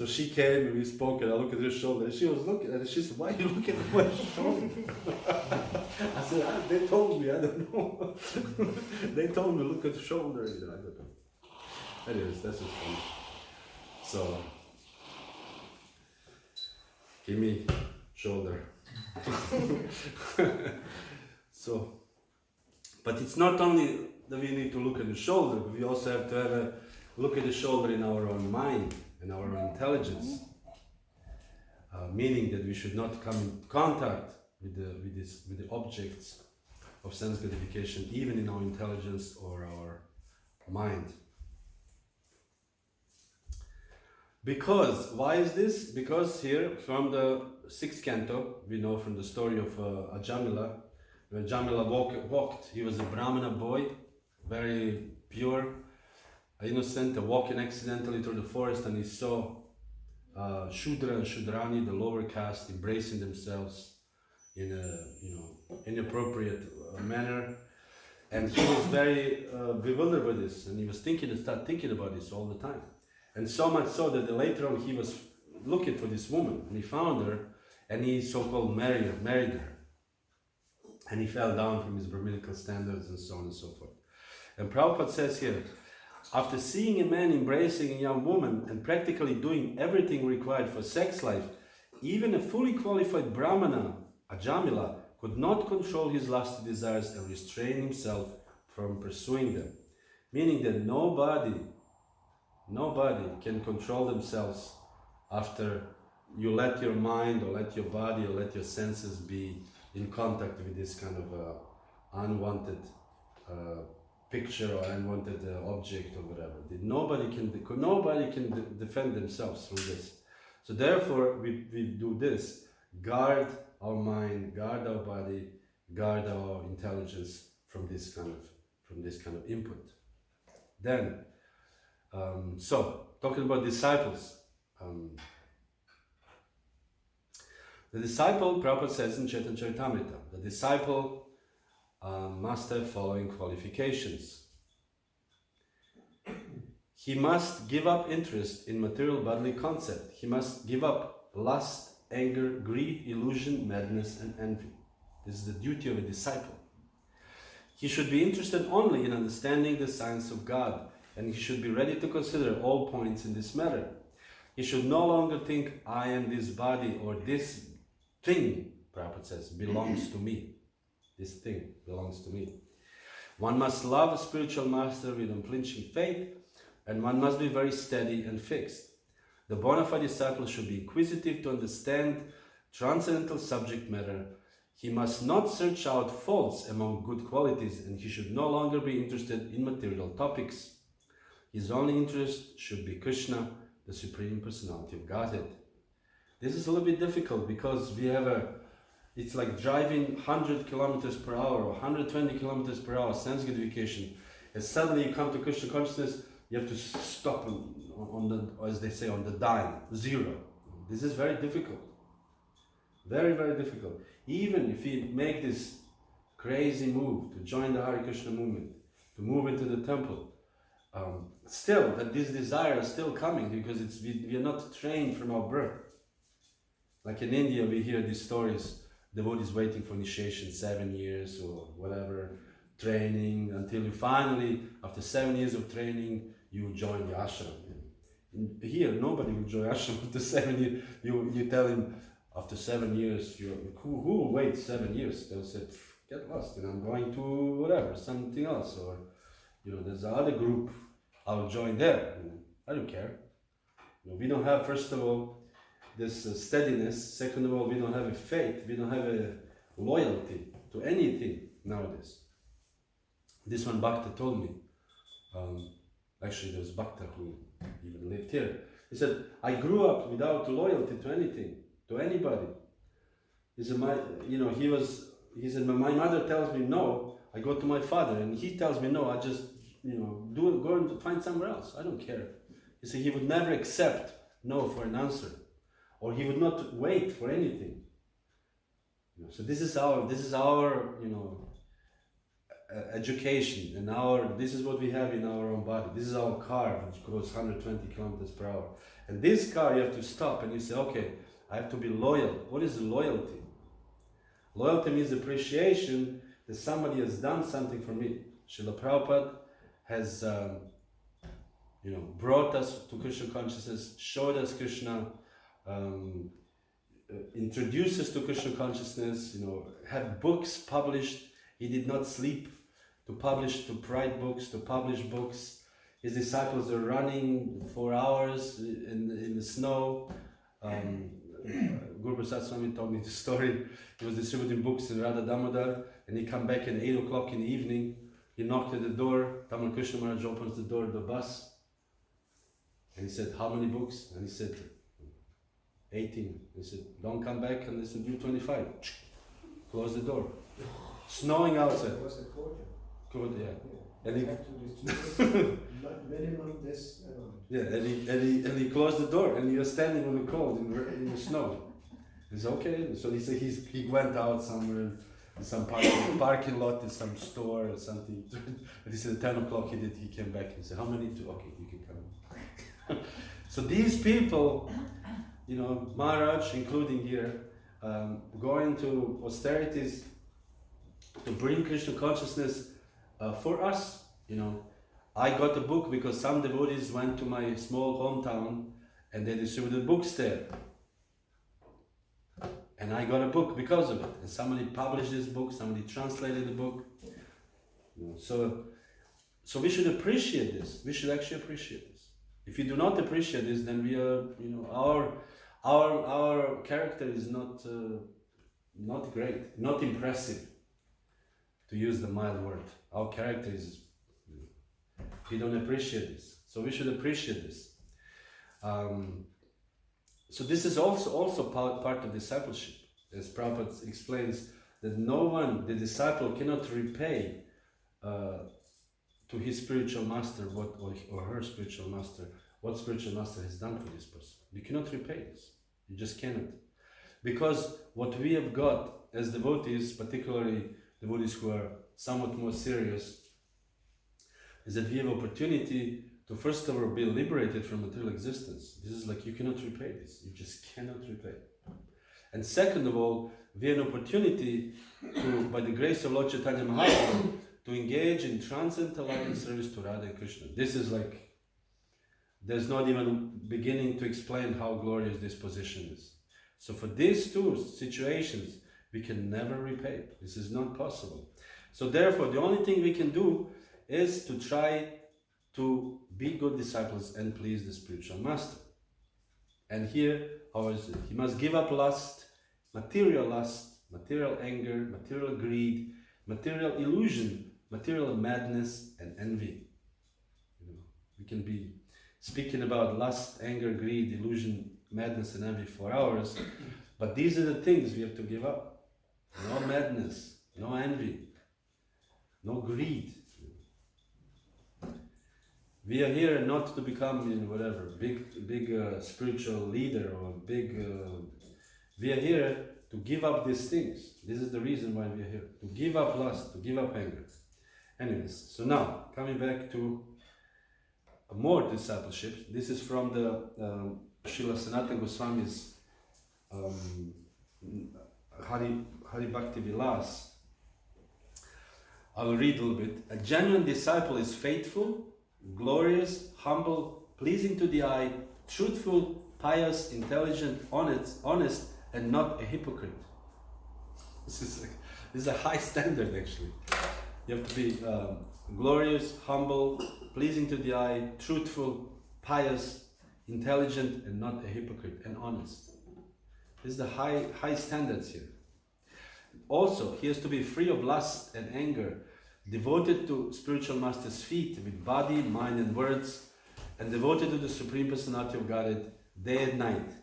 [SPEAKER 2] So she came and we spoke, and I looked at her shoulder, and she was looking, and she said, "Why are you looking at my shoulder?" I said, "They told me, I don't know." They told me, look at the shoulder, I don't know. Anyways, that's just funny. So, give me shoulder. So, but it's not only that we need to look at the shoulder, but we also have to have a look at the shoulder in our own mind, in our own intelligence. Meaning that we should not come in contact with the objects of sense gratification, even in our intelligence or our mind. Because, why is this? Because here, from the 6th canto, we know from the story of Ajamila, when Ajamila walked, he was a Brahmana boy, very pure, innocent, walking accidentally through the forest, and he saw Shudra and Shudrani, the lower caste, embracing themselves in a inappropriate manner, and he was very bewildered by this, and he was started thinking about this all the time, and so much so that later on he was looking for this woman, and he found her, and he so-called married her, and he fell down from his Brahminical standards and so on and so forth. And Prabhupada says here, after seeing a man embracing a young woman and practically doing everything required for sex life, even a fully qualified Brahmana, Ajamila, could not control his lusty desires and restrain himself from pursuing them. Meaning that nobody can control themselves after you let your mind or let your body or let your senses be in contact with this kind of unwanted picture or unwanted object or whatever. Nobody can defend themselves from this. So therefore we do this: guard our mind, guard our body, guard our intelligence from this kind of input. Then, so talking about disciples, the disciple, Prabhupada says in Chaitanya Charitamrita, the disciple must have following qualifications. He must give up interest in material bodily concept. He must give up lust, anger, greed, illusion, madness, and envy. This is the duty of a disciple. He should be interested only in understanding the science of God, and he should be ready to consider all points in this matter. He should no longer think, I am this body, or this thing, Prabhupada says, belongs to me. This thing belongs to me. One must love a spiritual master with unflinching faith, and one must be very steady and fixed. The bona fide disciple should be inquisitive to understand transcendental subject matter. He must not search out faults among good qualities, and he should no longer be interested in material topics. His only interest should be Krishna, the Supreme Personality of Godhead. This is a little bit difficult because we have it's like driving 100 kilometers per hour or 120 kilometers per hour, sense gratification. And suddenly you come to Krishna consciousness, you have to stop on the, as they say, on the dime, zero. This is very difficult. Very, very difficult. Even if you make this crazy move to join the Hare Krishna movement, to move into the temple, still, that this desire is still coming because we are not trained from our birth. Like in India, we hear these stories, devotees waiting for initiation 7 years or whatever, training, until you finally, after 7 years of training, you join the ashram. Here, nobody will join ashram after 7 years. You tell him, after 7 years, who will wait 7 years? They'll say, get lost, and I'm going to whatever, something else, or there's another group, I'll join there. I don't care. We don't have, first of all, this steadiness. Second of all, we don't have a faith. We don't have a loyalty to anything nowadays. This one Bhakta told me. Actually, there was Bhakta who even lived here. He said, I grew up without loyalty to anything, to anybody. He said, he said, my mother tells me no, I go to my father, and he tells me no, I just, go and find somewhere else. I don't care. He said he would never accept no for an answer, or he would not wait for anything. So this is our education, and this is what we have in our own body. This is our car, which goes 120 kilometers per hour. And this car, you have to stop and you say, okay, I have to be loyal. What is loyalty? Loyalty means appreciation that somebody has done something for me. Srila Prabhupada has brought us to Krishna consciousness, showed us Krishna, introduced us to Krishna consciousness, had books published. He did not sleep to write books, to publish books. His disciples are running for hours in the snow. Guru Prasad Swami told me the story. He was distributing books in Radha Damodar, and he come back at 8 o'clock in the evening. He knocked at the door. Tamal Krishna Maharaj opens the door of the bus. And he said, how many books? And he said, 18. He said, don't come back unless you do 25. Close the door. Snowing outside.
[SPEAKER 3] It was a quarter.
[SPEAKER 2] Good, yeah.
[SPEAKER 3] And
[SPEAKER 2] And he,
[SPEAKER 3] have to distribute minimum this amount.
[SPEAKER 2] yeah, and he closed the door, and you're standing on the cold in the snow. It's okay. So he said he went out somewhere in some parking lot in some store or something. But he said at 10 o'clock he came back and said, how many? Okay, you can come. So these people, Maharaj, including here, going to austerities to bring Krishna consciousness for us. I got a book because some devotees went to my small hometown and they distributed books there. And I got a book because of it. And somebody published this book, somebody translated the book. So we should appreciate this. We should actually appreciate this. If we do not appreciate this, then we are, our character is not great, not impressive, to use the mild word. Our character is, we don't appreciate this. So we should appreciate this. So this is also part of discipleship. As Prabhupada explains, that no one, the disciple, cannot repay to his spiritual master or her spiritual master what spiritual master has done for this person. You cannot repay this. You just cannot. Because what we have got as devotees, particularly devotees who are somewhat more serious, is that we have opportunity to first of all be liberated from material existence. This is like, you cannot repay this. You just cannot repay. And second of all, we have an opportunity to, by the grace of Lord Chaitanya Mahaprabhu, to engage in transcendental loving service to Radha and Krishna. This is like, there's not even beginning to explain how glorious this position is. So for these two situations, we can never repay. This is not possible. So therefore, the only thing we can do is to try to be good disciples and please the spiritual master. And here, how is it? He must give up lust, material anger, material greed, material illusion, material madness, and envy. We can be speaking about lust, anger, greed, illusion, madness, and envy for hours, but these are the things we have to give up. No madness, no envy, no greed. We are here not to become, big spiritual leader or we are here to give up these things. This is the reason why we are here. To give up lust, to give up anger. Anyways, so now, coming back to more discipleship. This is from the Srila Sanatana Goswami's Hari Bhakti Vilas. I will read a little bit. A genuine disciple is faithful, glorious, humble, pleasing to the eye, truthful, pious, intelligent, honest, and not a hypocrite. This is a high standard, actually. You have to be glorious, humble, pleasing to the eye, truthful, pious, intelligent, and not a hypocrite, and honest. This is the high standards here. Also, he has to be free of lust and anger, devoted to spiritual master's feet with body, mind, and words, and devoted to the Supreme Personality of Godhead day and night.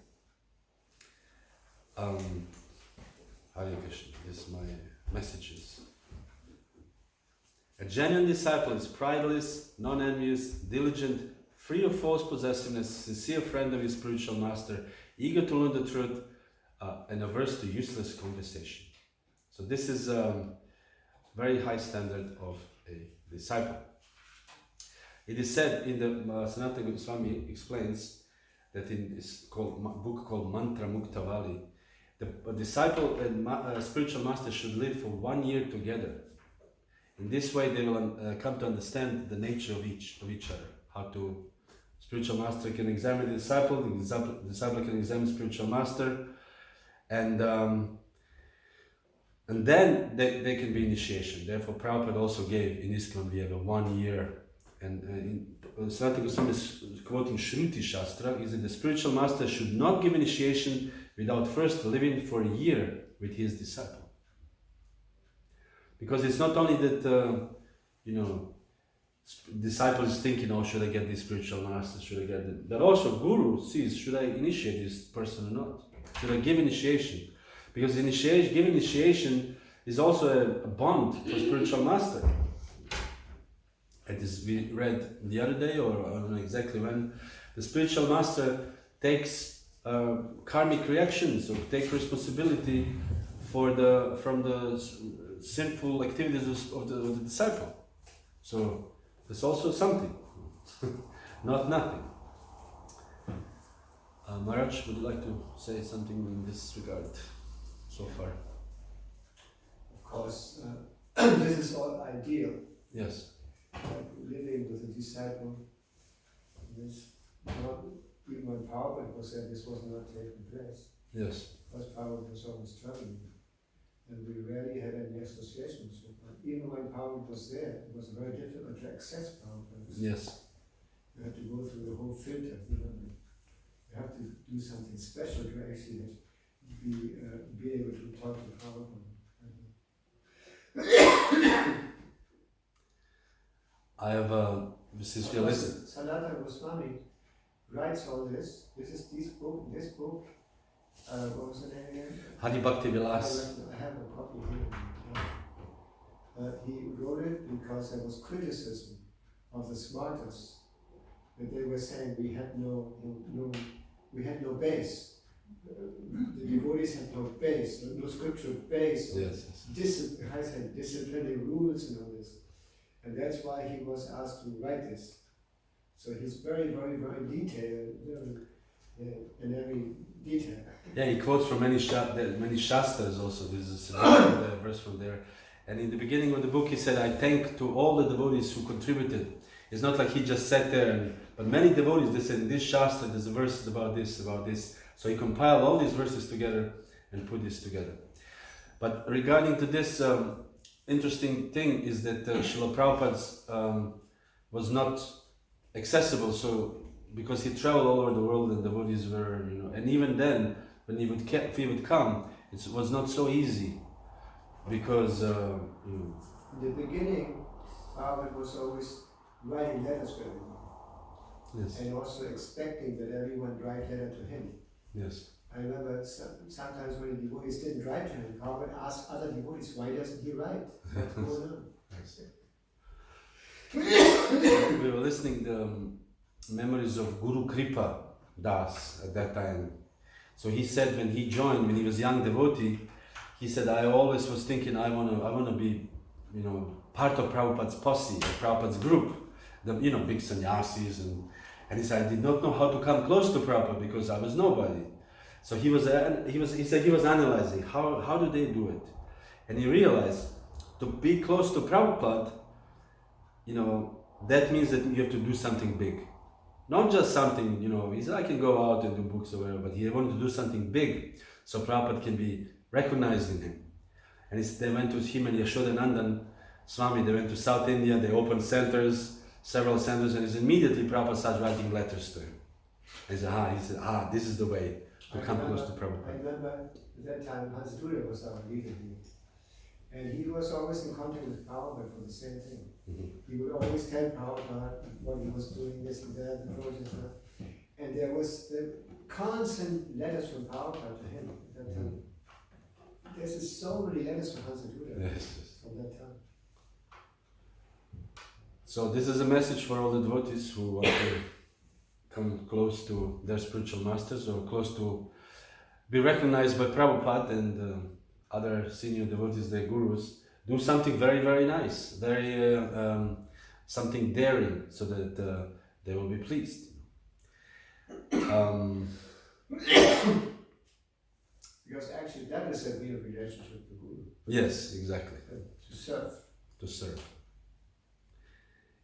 [SPEAKER 2] Hare Krishna, this is my messages. A genuine disciple is prideless, non-envious, diligent, free of false possessiveness, sincere friend of his spiritual master, eager to learn the truth, and averse to useless conversation. So this is very high standard of a disciple. It is said in the Sanatana Goswami explains that in this book called Mantra Muktavali, a disciple and spiritual master should live for 1 year together. In this way, they will come to understand the nature of each other. Spiritual master can examine the disciple can examine spiritual master, and then they can be initiation. Therefore, Prabhupada also gave in ISKCON we have a 1 year, and Sanatana Goswami is quoting Shruti Shastra, is that the spiritual master should not give initiation without first living for a year with his disciple. Because it's not only that, disciple is thinking, oh, should I get this spiritual master, should I get it? But also Guru sees, should I initiate this person or not? Should I give initiation? Because giving initiation is also a bond for spiritual master. As we read the other day, or I don't know exactly when, the spiritual master takes karmic reactions, or takes responsibility from the sinful activities of the disciple. So there's also something, not nothing. Maharaj, would you like to say something in this regard so far?
[SPEAKER 3] Of course, this is all ideal.
[SPEAKER 2] Yes.
[SPEAKER 3] Living with a disciple, this not, even when Prabhupada was there, this was not taking place.
[SPEAKER 2] Yes.
[SPEAKER 3] Because Prabhupada was always traveling. And we rarely had any associations with him. Even when Prabhupada was there, it was very difficult to access Prabhupada.
[SPEAKER 2] Yes.
[SPEAKER 3] You have to go through the whole filter. You have to do something special to actually be able to talk to Prabhupada.
[SPEAKER 2] I have since we listen.
[SPEAKER 3] Sanatana Goswami writes all this. This book. What was the name again?
[SPEAKER 2] Hadi Bhakti Vilas.
[SPEAKER 3] I have a copy here. He wrote it because there was criticism of the smarters, that they were saying we had no base. The devotees had no base, no scriptural base.
[SPEAKER 2] Yes.
[SPEAKER 3] Disciplinary rules and all this. And that's why he was asked to write this. So he's very, very, very detailed in every detail.
[SPEAKER 2] Yeah, he quotes from many shastras also. This is a verse from there. And in the beginning of the book, he said, "I thank to all the devotees who contributed." It's not like he just sat there, but many devotees, they said, in this shastra, there's a verse about this, about this. So he compiled all these verses together and put this together. But regarding to this interesting thing is that Srila Prabhupada's was not accessible. So because he traveled all over the world and devotees were, and even then, when if he would come, it was not so easy because
[SPEAKER 3] In the beginning, Prabhupada was always writing letters to everyone.
[SPEAKER 2] Yes.
[SPEAKER 3] And also expecting that everyone write letter to him.
[SPEAKER 2] Yes.
[SPEAKER 3] I remember sometimes when the devotees didn't write to him, Prabhupada asked other devotees, why doesn't he write? What's going on?
[SPEAKER 2] We were listening to memories of Guru Kripa Das at that time. So he said when he was a young devotee, he said, I always was thinking I wanna be, part of Prabhupada's posse, or Prabhupada's group, the big sannyasis, and he said I did not know how to come close to Prabhupada because I was nobody. So he said he was analyzing how do they do it, and he realized to be close to Prabhupada, that means that you have to do something big, not just something. He said I can go out and do books or whatever, but he wanted to do something big so Prabhupada can be recognized in him. And they went to him and Yashodanandan Swami. They went to South India. They opened several centers, and immediately Prabhupada started writing letters to him. He said, this is the way to come close to Prabhupada.
[SPEAKER 3] I remember at that time Hans Duda was our leader here. And he was always in contact with Prabhupada for the same thing.
[SPEAKER 2] Mm-hmm.
[SPEAKER 3] He would always tell Prabhupada what he was doing, this and that, the project. And there was the constant letters from Prabhupada to him at that time. There's so many letters from Hans Duda from that time.
[SPEAKER 2] So this is a message for all the devotees who want to come close to their spiritual masters, or close to be recognized by Prabhupada and other senior devotees, their gurus. do something very, very nice, very something daring, so that they will be pleased.
[SPEAKER 3] Because actually that is a real relationship to Guru.
[SPEAKER 2] Yes, exactly.
[SPEAKER 3] To serve.
[SPEAKER 2] To serve.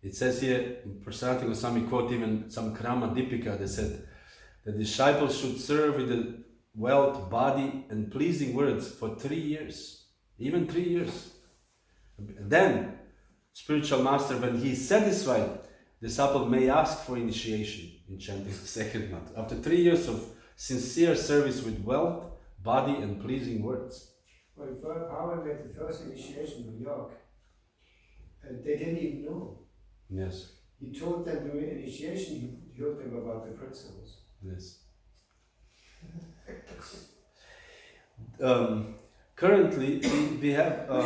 [SPEAKER 2] It says here, Prasanthi Goswami quote even some Krama Dipika, they said, the disciples should serve with the wealth, body and pleasing words for 3 years. Even 3 years. Then, spiritual master, when he is satisfied, disciple may ask for initiation in chanting the second month. After 3 years of sincere service with wealth, body and pleasing words.
[SPEAKER 3] When Power made the first initiation in New York, they didn't even know.
[SPEAKER 2] Yes.
[SPEAKER 3] He told them during initiation, he told them about the principles.
[SPEAKER 2] Yes. Currently, we have, I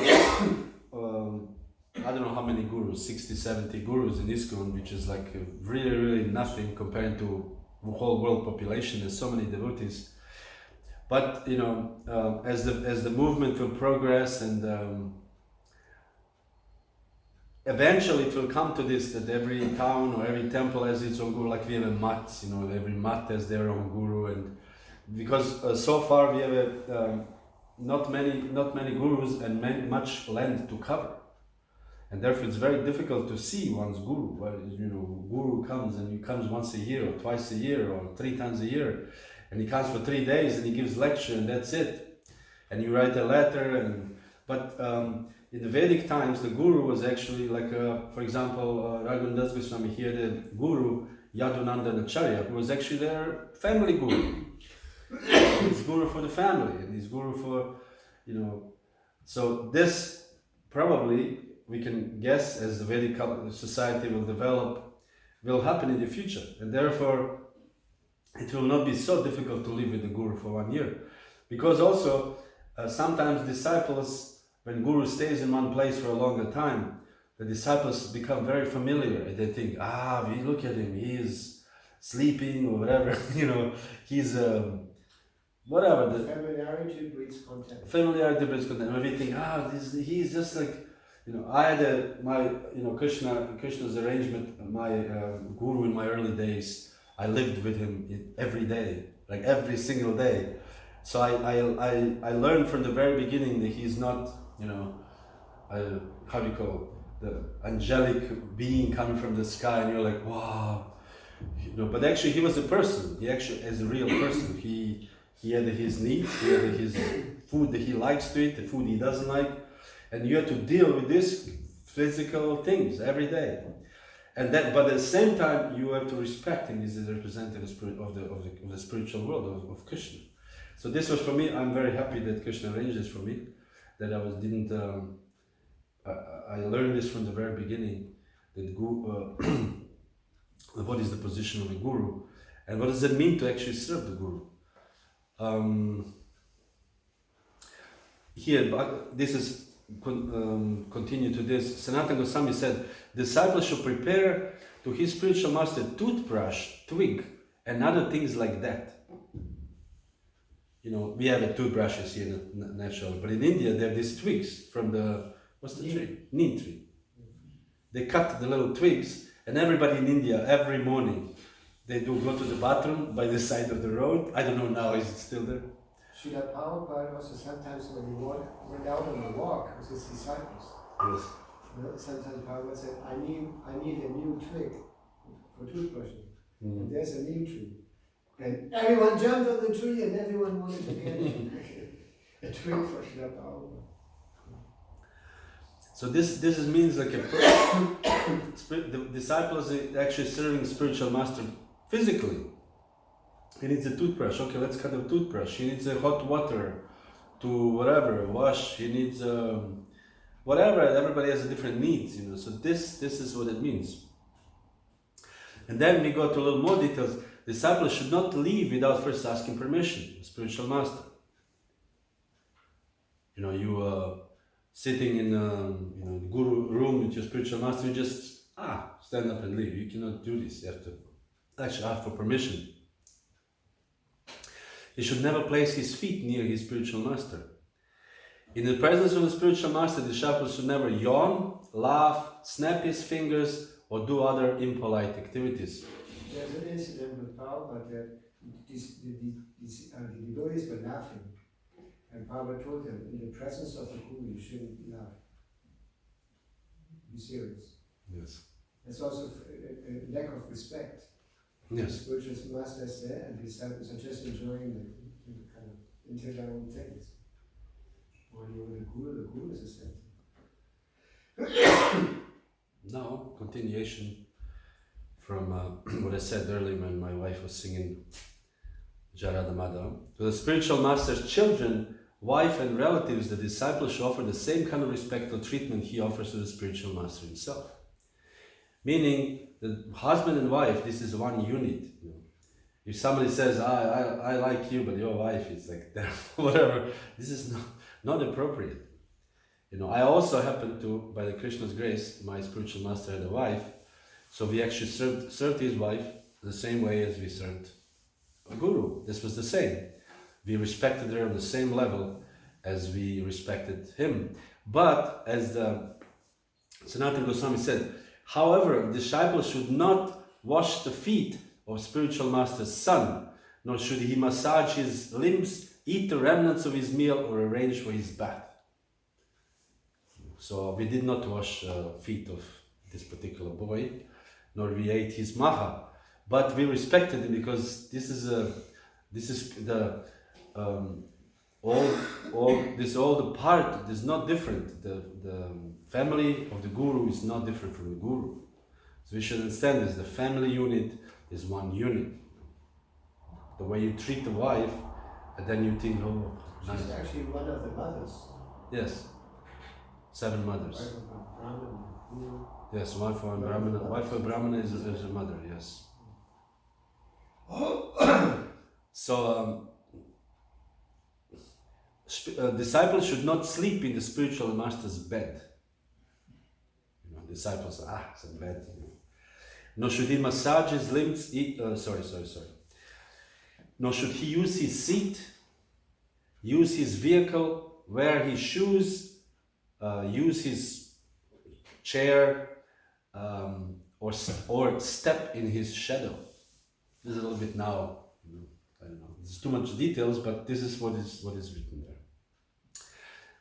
[SPEAKER 2] don't know how many gurus, 60, 70 gurus in ISKCON, which is like really, really nothing compared to the whole world population. There's so many devotees. But, you know, as the movement will progress and eventually it will come to this, that every town or every temple has its own guru, like we have a mat, you know, every mat has their own guru. And because so far we have not many gurus and much land to cover. And therefore it's very difficult to see one's guru. Well, you know, guru comes and he comes once a year or twice a year or 3 times a year. And he comes for 3 days and he gives lecture and that's it. And you write a letter but in the Vedic times the guru was actually like, for example, Raghunath Goswami here, the guru Yadunandana Acharya, who was actually their family guru. He's guru for the family and he's guru for, you know, so this probably we can guess as the Vedic society will develop, will happen in the future. And therefore it will not be so difficult to live with the guru for 1 year. Because also, sometimes disciples, when guru stays in one place for a longer time, the disciples become very familiar and they think, we look at him, he is sleeping or whatever, you know, he's whatever. The
[SPEAKER 3] Familiarity breeds contempt.
[SPEAKER 2] Familiarity breeds contempt. And we think, he's just like, you know, I had Krishna's arrangement, my guru in my early days. I lived with him every day, like every single day. So I learned from the very beginning that he's not, you know, how do you call it, the angelic being coming from the sky, and you're like, wow, you know. But actually, he was a person. He actually, as a real person, he had his needs, he had his food that he likes to eat, the food he doesn't like, and you have to deal with these physical things every day. And that, but at the same time, you have to respect him as a representative of the spiritual world of Krishna. So this was for me. I'm very happy that Krishna arranged this for me. That I learned this from the very beginning. That what is the position of a guru, and what does it mean to actually serve the guru? Here, this is. Continue to this. Sanatana Goswami said, disciples should prepare to his spiritual master toothbrush, twig, and other things like that. You know, we have toothbrushes here naturally, but in India they have these twigs from the, what's the tree? Neem tree. They cut the little twigs, and everybody in India, every morning, they do go to the bathroom by the side of the road. I don't know now, is it still there?
[SPEAKER 3] Srila Prabhupada also sometimes when he went out on a walk with his disciples,
[SPEAKER 2] Yes.
[SPEAKER 3] sometimes Prabhupada said, I need a new twig for toothbrushing.
[SPEAKER 2] Mm.
[SPEAKER 3] And there's a neem tree. And everyone jumped on the tree and everyone wanted to get a twig for Srila Prabhupada.
[SPEAKER 2] So this means like the disciple is actually serving spiritual master physically. He needs a toothbrush. Okay, let's cut a toothbrush. He needs a hot water to whatever wash. He needs whatever. Everybody has a different needs, you know. So this is what it means. And then we go to a little more details. Disciples should not leave without first asking permission. The spiritual master. You know, you sitting in the guru room with your spiritual master. You just stand up and leave. You cannot do this. You have to actually ask for permission. He should never place his feet near his spiritual master. In the presence of the spiritual master, the disciple should never yawn, laugh, snap his fingers, or do other impolite activities.
[SPEAKER 3] There's an incident with Prabhupada that the devotees were laughing, and Prabhupada told them, in the presence of the Guru, you shouldn't laugh. Be serious.
[SPEAKER 2] Yes.
[SPEAKER 3] There's also a lack of respect.
[SPEAKER 2] Yes.
[SPEAKER 3] The spiritual master is there, and the disciples are just enjoying the kind of into their own things. While you're with the Guru is a center.
[SPEAKER 2] Now, continuation from what I said earlier when my wife was singing Jarada Madhava. To the spiritual master's children, wife and relatives, the disciple should offer the same kind of respectful treatment he offers to the spiritual master himself. Meaning, the husband and wife, this is one unit. You know. If somebody says, I like you, but your wife is like that, whatever, this is not appropriate. You know, I also happen to, by the Krishna's grace, my spiritual master had a wife, so we actually served his wife the same way as we served a guru. This was the same. We respected her on the same level as we respected him. But as the Sanatana Goswami said, however, disciples should not wash the feet of spiritual master's son, nor should he massage his limbs, eat the remnants of his meal, or arrange for his bath. So we did not wash feet of this particular boy, nor we ate his maha, but we respected him because this is the all the part is not different. The family of the guru is not different from the guru. So we should understand this. The family unit is one unit. The way you treat the wife, and then you think, oh, nice.
[SPEAKER 3] She's actually one of the mothers.
[SPEAKER 2] Yes. 7 mothers.
[SPEAKER 3] Wife of a Brahmin, Guru.
[SPEAKER 2] Yes, wife of a Brahmana. Wife of a Brahmana is a mother, yes. So, disciples should not sleep in the spiritual master's bed. You know, disciples, it's a bed. You know. Nor should he massage his limbs, Nor should he use his seat, use his vehicle, wear his shoes, use his chair, or step in his shadow. This is a little bit now, I don't know, this is too much details, but this is what is written there.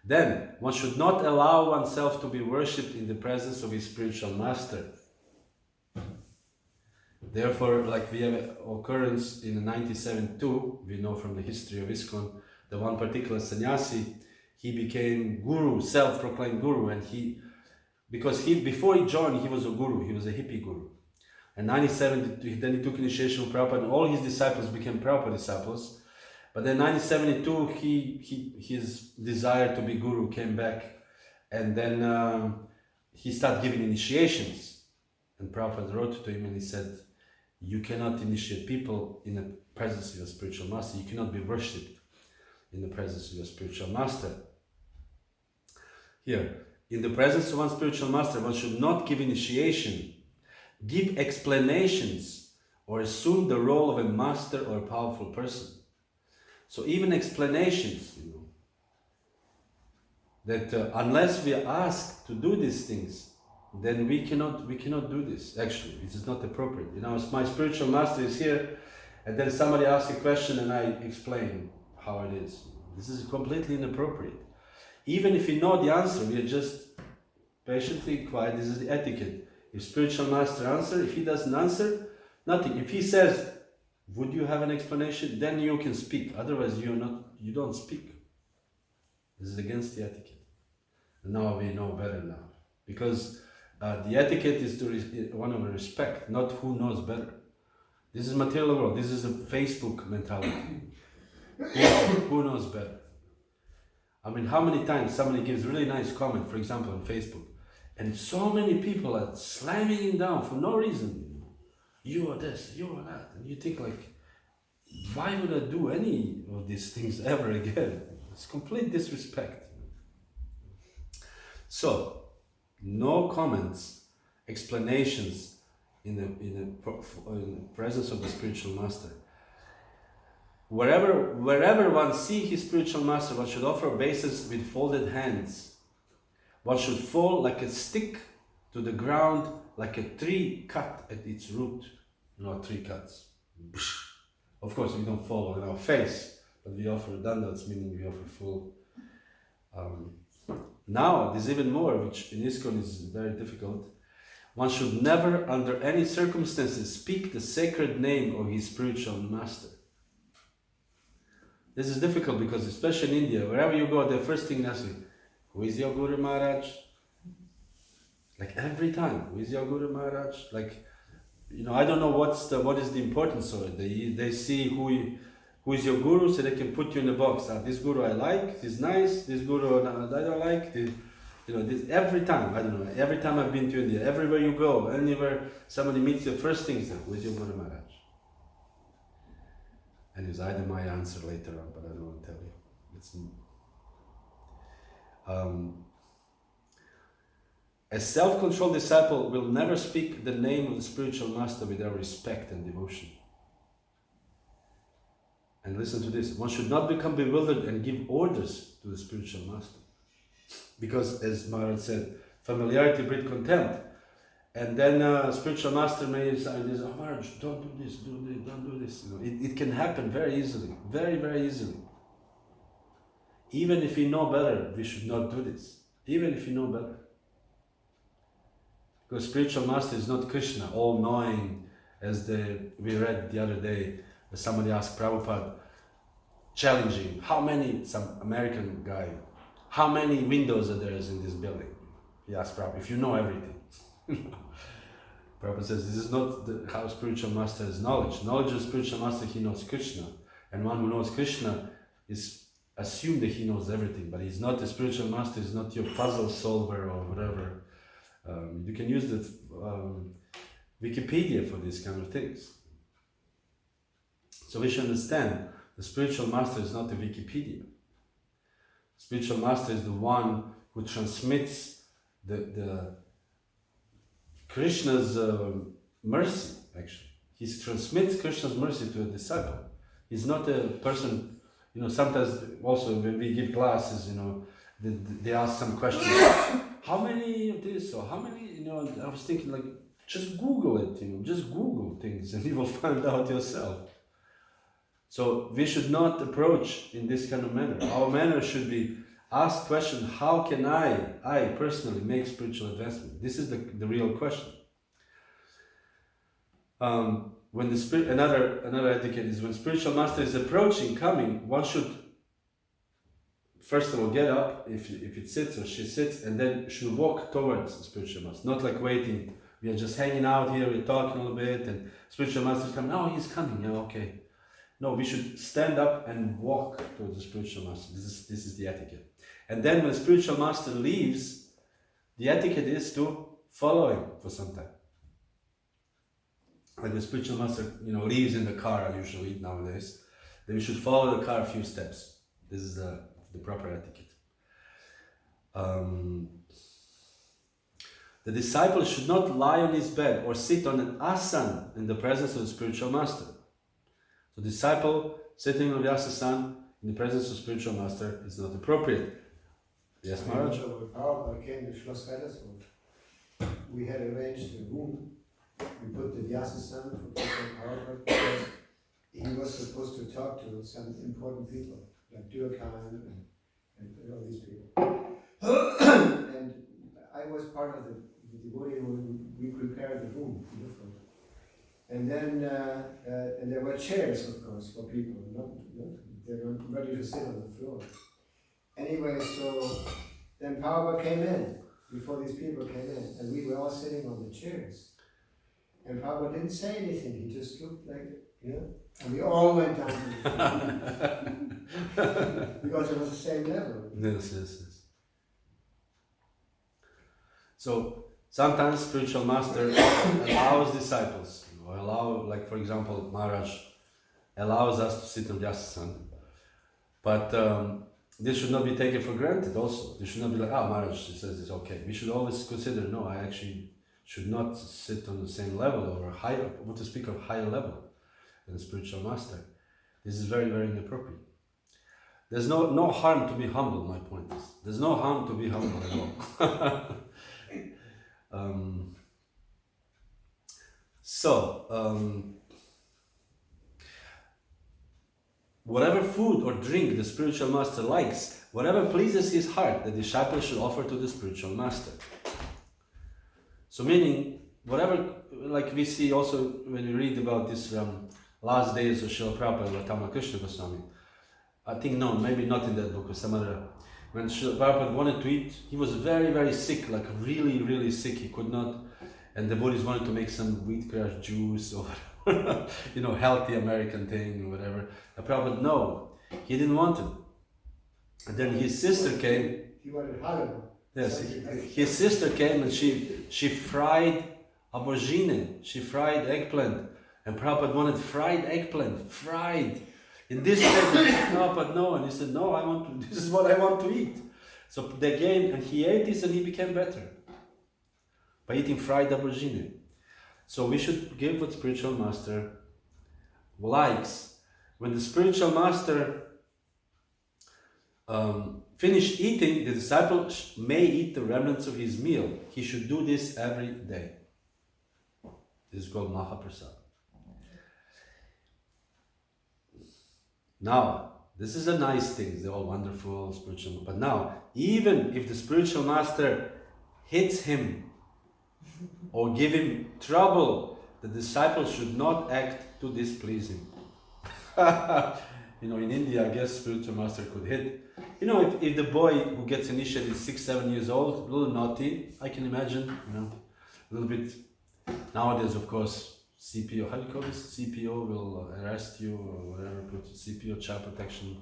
[SPEAKER 2] Then, one should not allow oneself to be worshipped in the presence of his spiritual master. Therefore, like we have an occurrence in 1972, we know from the history of ISKCON, the one particular sannyasi, he became guru, self-proclaimed guru, and before he joined, he was a guru, he was a hippie guru. And 1972, then he took initiation with Prabhupada, and all his disciples became Prabhupada disciples. But then 1972, his desire to be guru came back, and then he started giving initiations. And Prabhupada wrote to him and he said, you cannot initiate people in the presence of your spiritual master. You cannot be worshipped in the presence of your spiritual master. Here, in the presence of one spiritual master, one should not give initiation, give explanations, or assume the role of a master or a powerful person. So even explanations, you know, that unless we are asked to do these things, then we cannot do this. Actually, this is not appropriate. You know, my spiritual master is here, and then somebody asks a question and I explain how it is. This is completely inappropriate. Even if we know the answer, we are just patiently quiet. This is the etiquette. If spiritual master answers, if he doesn't answer, nothing. If he says, would you have an explanation? Then you can speak. Otherwise, you don't speak. This is against the etiquette. And now we know better now. Because the etiquette is one of respect, not who knows better. This is material world. This is a Facebook mentality. Who knows better? I mean, how many times somebody gives really nice comment, for example, on Facebook, and so many people are slamming him down for no reason. You are this, you are that. And you think like, why would I do any of these things ever again? It's complete disrespect. So, no comments, explanations in the presence of the spiritual master. Wherever one see his spiritual master, one should offer obeisance with folded hands. One should fall like a stick to the ground, like a tree cut at its root. No, tree cuts. Of course, we don't fall on our face, but we offer dandavats, meaning we offer full. Now, there's even more, which in ISKCON is very difficult. One should never, under any circumstances, speak the sacred name of his spiritual master. This is difficult because, especially in India, wherever you go, the first thing they ask you, who is your Guru Maharaj? Like every time, who is your Guru Maharaj? Like, you know, I don't know what is the importance of it. They see who is your Guru, so they can put you in a box. This Guru I like, this is nice, this Guru I don't like. This every time, I don't know, every time I've been to India, everywhere you go, anywhere somebody meets you, first thing is, who is your Guru Maharaj? And it's either my answer later on, but I don't want to tell you. A self-controlled disciple will never speak the name of the spiritual master without respect and devotion. And listen to this, one should not become bewildered and give orders to the spiritual master. Because, as Maharaj said, familiarity breeds contempt. And then spiritual master may decide, oh Maharaj, don't do this, don't do this. You know, it can happen very easily, very, very easily. Even if we know better, we should not do this. Even if we know better. Because spiritual master is not Krishna, all-knowing, as we read the other day, somebody asked Prabhupada, challenging, some American guy, how many windows are there in this building? He asked Prabhupada, if you know everything. Prabhupada says, this is not how spiritual master is knowledge. Knowledge of spiritual master, he knows Krishna. And one who knows Krishna is assumed that he knows everything, but he's not a spiritual master, he's not your puzzle solver or whatever. You can use the Wikipedia for these kind of things. So we should understand, the spiritual master is not a Wikipedia. Spiritual master is the one who transmits the Krishna's mercy, actually. He transmits Krishna's mercy to a disciple. He's not a person, sometimes also when we give classes, they ask some questions. How many of this or how many, I was thinking like, just Google it, just Google things and you will find out yourself. So we should not approach in this kind of manner. Our manner should be ask question, how can I personally make spiritual advancement? This is the real question. When another etiquette is when spiritual master is approaching, coming, one should first of all get up, if it sits or she sits, and then should walk towards the spiritual master. Not like waiting, we are just hanging out here, we're talking a little bit, and spiritual master is coming, oh, he's coming, yeah, okay. No, we should stand up and walk towards the spiritual master. This is the etiquette. And then when the spiritual master leaves, the etiquette is to follow him for some time. Like the spiritual master, leaves in the car usually nowadays, then we should follow the car a few steps. This is the proper etiquette. The disciple should not lie on his bed or sit on an asana in the presence of the spiritual master. So the disciple sitting on the asana in the presence of the spiritual master is not appropriate. Yes, Maharaj?
[SPEAKER 3] When Prabhupada came to Schloss Wellershof, we had arranged a room. We put the Vyasasana for Prabhupada because he was supposed to talk to some important people, like Durkheim and all these people. And I was part of the devotee when we prepared the room. And then and there were chairs, of course, for people. They were ready to sit on the floor. Anyway, so then Prabhupada came in, before these people came in, and we were all sitting on the chairs. And Prabhupada didn't say anything, he just looked like, and we all went down to the floor. Because it was the same level.
[SPEAKER 2] Yes. So, sometimes spiritual master allows disciples, like for example, Maharaj allows us to sit on the asana. But this should not be taken for granted also. This should not be like, Maharaj says it's okay. We should always consider, no, I actually should not sit on the same level or higher, what to speak of higher level than the spiritual master. This is very, very inappropriate. There's no harm to be humble, my point is. There's no harm to be humble at all. Whatever food or drink the spiritual master likes, whatever pleases his heart, the disciple should offer to the spiritual master. So meaning, whatever, like we see also when we read about this last days of Srila Prabhupada or Ramakrishna Goswami, I think no, maybe not in that book or some other. When Srila Prabhupada wanted to eat, he was very, very sick, like really, really sick. He could not, and the Buddhists wanted to make some wheatgrass juice or healthy American thing or whatever. The Prabhupada, no, he didn't want it. And then his sister came.
[SPEAKER 3] He wanted halal.
[SPEAKER 2] Yes, his sister came and she fried aubergine, she fried eggplant, and Prabhupada wanted fried eggplant, fried. In this case, Prabhupada no, and he said, no, this is what I want to eat. So they came and he ate this and he became better by eating fried aubergine. So we should give what spiritual master likes. When the spiritual master finished eating, the disciple may eat the remnants of his meal. He should do this every day. This is called Mahaprasad. Now, this is a nice thing, they're all wonderful, spiritual, but now, even if the spiritual master hits him or give him trouble, the disciple should not act to displease him. In India, I guess spiritual master could hit. If the boy who gets initiated is 6-7 years old, a little naughty, I can imagine, a little bit. Nowadays, of course, CPO, how do you call this? CPO will arrest you or whatever, put CPO, child protection.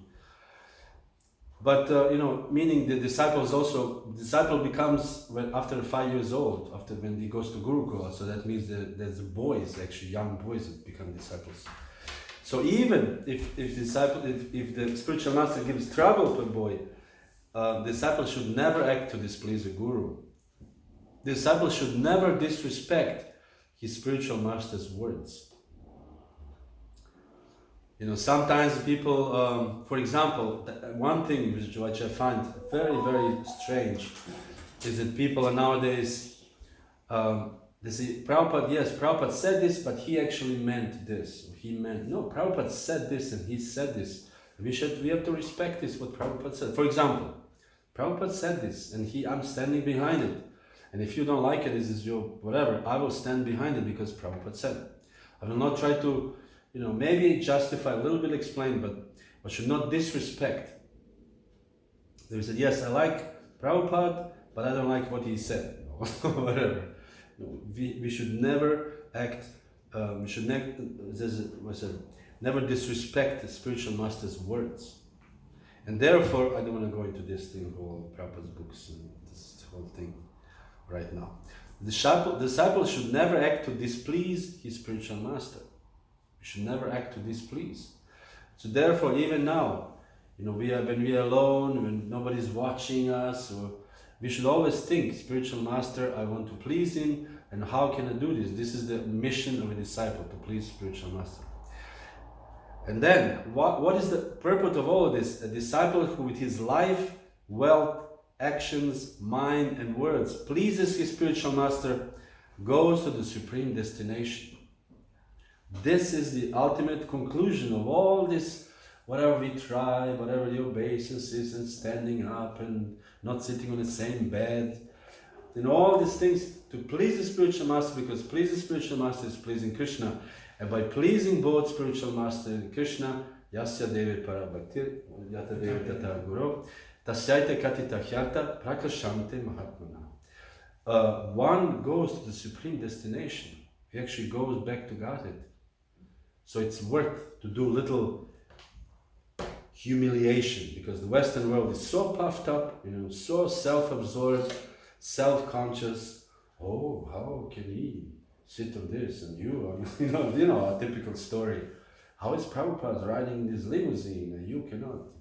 [SPEAKER 2] But, meaning the disciple becomes, after 5 years old, when he goes to Gurukula, so that means that there's boys, actually young boys that become disciples. So even if the spiritual master gives trouble to a boy, the disciple should never act to displease the guru. The disciple should never disrespect his spiritual master's words. Sometimes people, for example, one thing which I find very, very strange is that people are nowadays, they say, Prabhupada said this, but he actually meant this. No, Prabhupada said this and he said this. We have to respect this, what Prabhupada said. For example, Prabhupada said this and I'm standing behind it. And if you don't like it, this is your whatever, I will stand behind it because Prabhupada said it. I will not try to, maybe justify, a little bit explain, but I should not disrespect. They said, yes, I like Prabhupada, but I don't like what he said, whatever. We should never act, never disrespect the spiritual master's words. And therefore, I don't want to go into this thing, all Prabhupada's books and this whole thing right now. The disciple should never act to displease his spiritual master. We should never act to displease. So therefore, even now, when we are alone, when nobody's watching us, we should always think, spiritual master, I want to please him, and how can I do this? This is the mission of a disciple, to please spiritual master. And then, what is the purpose of all of this? A disciple who with his life, wealth, actions, mind and words pleases his spiritual master goes to the supreme destination. This is the ultimate conclusion of all this, whatever we try, whatever the obeisances and standing up and not sitting on the same bed, all these things to please the spiritual master, because please the spiritual master is pleasing Krishna, and by pleasing both spiritual master and Krishna, Yasya Devi Parabhaktir, Yata Devi Tata Guru, Tasyaita Katita Hyata Prakashante Mahatmana. One goes to the supreme destination. He actually goes back to Godhead. So it's worth to do little humiliation, because the Western world is so puffed up, so self-absorbed, self-conscious. Oh, how can he sit on this and you? A typical story. How is Prabhupada riding this limousine and you cannot?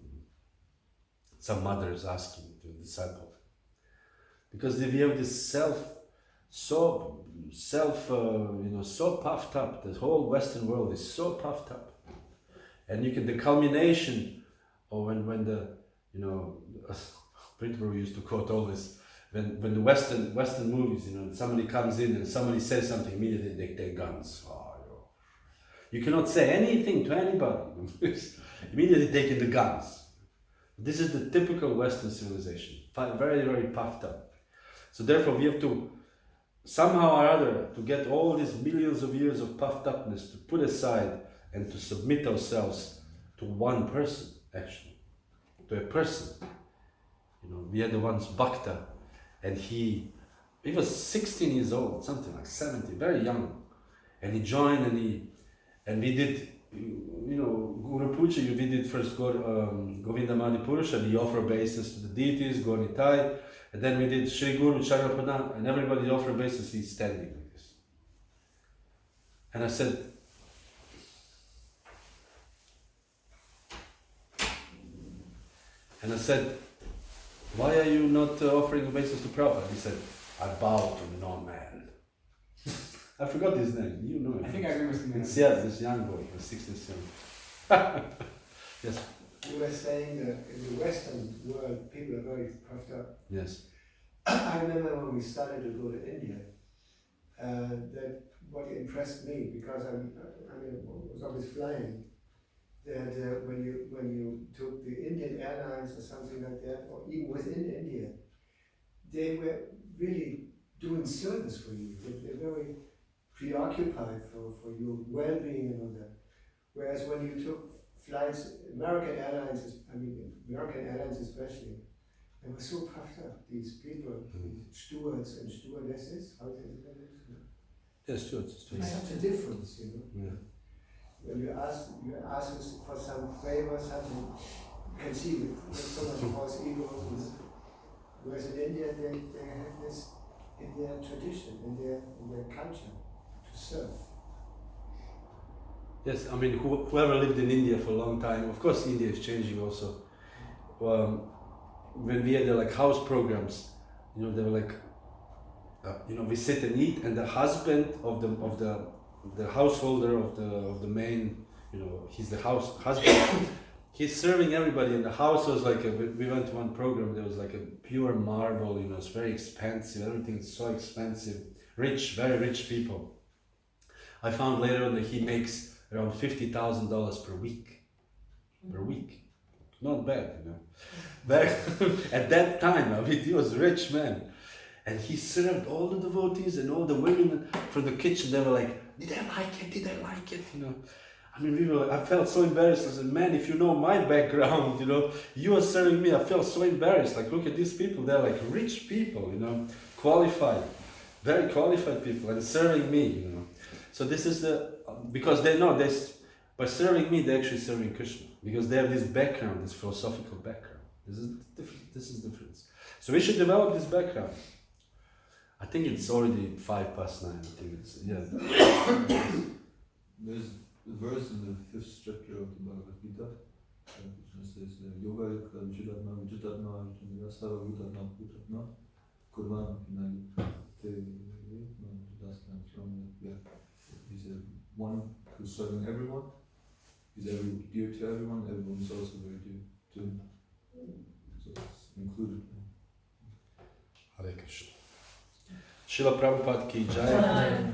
[SPEAKER 2] Some mothers asking the disciple, because we have this so puffed up. The whole Western world is so puffed up. And you can, the culmination, or when the, you know, Prithvi used to quote always, when the Western movies, you know, somebody comes in and somebody says something, immediately they take guns. Oh, you cannot say anything to anybody. Immediately taking the guns. This is the typical Western civilization, very, very puffed up. So therefore we have to, somehow or other, to get all these millions of years of puffed upness to put aside and to submit ourselves to one person, actually, to a person. You know, we had the once Bhakta, and he was 16 years old, something like 17, very young, and he joined, and we did, you know, Guru Puja, we did first Govinda Mani Purusha, we offer obeisance to the deities, Gornitai, and then we did Shri Guru Charapada, and everybody offer obeisance, he's standing like this. And I said, why are you not offering obeisance to Prabhupada? He said, I bow to no man. I forgot his name. You know him.
[SPEAKER 6] I think I remember his name.
[SPEAKER 2] It's, yeah, this young boy, he was 16 young. Yes.
[SPEAKER 3] You were saying that in the Western world, people are very puffed up.
[SPEAKER 2] Yes.
[SPEAKER 3] I remember when we started to go to India, that what impressed me, because I was always flying, that when you took the Indian Airlines or something like that, or even within India, they were really doing service for you. They're very preoccupied for your well-being and all that. Whereas when you took flights, American Airlines especially, they were so puffed up. These people, these stewards and stewardesses, how is it?
[SPEAKER 2] Yes, stewards.
[SPEAKER 3] There's such a difference, you know.
[SPEAKER 2] Yeah.
[SPEAKER 3] When you ask for some favor, something, you can see there's so much false ego. Whereas in India, they have this in their tradition, in their culture, to serve.
[SPEAKER 2] Yes, I mean, whoever lived in India for a long time, of course India is changing also. When we had the like house programs, you know, they were like, you know, we sit and eat, and the husband of the householder of the main, you know, he's the husband. He's serving everybody, and the house was like we went to one program. There was like a pure marble, you know, it's very expensive. Everything's so expensive. Rich, very rich people. I found later on that he makes around $50,000 per week. Per week, not bad, you know. But at that time, I mean, he was a rich man. And he served all the devotees and all the women from the kitchen. They were like, did I like it? Did I like it? You know, I mean, I felt so embarrassed. I said, man, if you know my background, you know, you are serving me. I felt so embarrassed. Like, look at these people. They're like rich people, you know, qualified, very qualified people, and serving me, you know. So this is because they know this, by serving me, they're actually serving Krishna. Because they have this background, this philosophical background. This is difference. So we should develop this background. I think it's already 9:05. I think it's, yeah.
[SPEAKER 7] There's a verse in the 5th chapter of the Bhagavad Gita, which says, Yoga Jitatma Vijitatma Sarva Bhutatma Bhutatma Kurvan He's one who's serving everyone, he's dear to everyone is also very dear to him. So it's included.
[SPEAKER 2] Hare Krishna. Srila Prabhupada ki jai.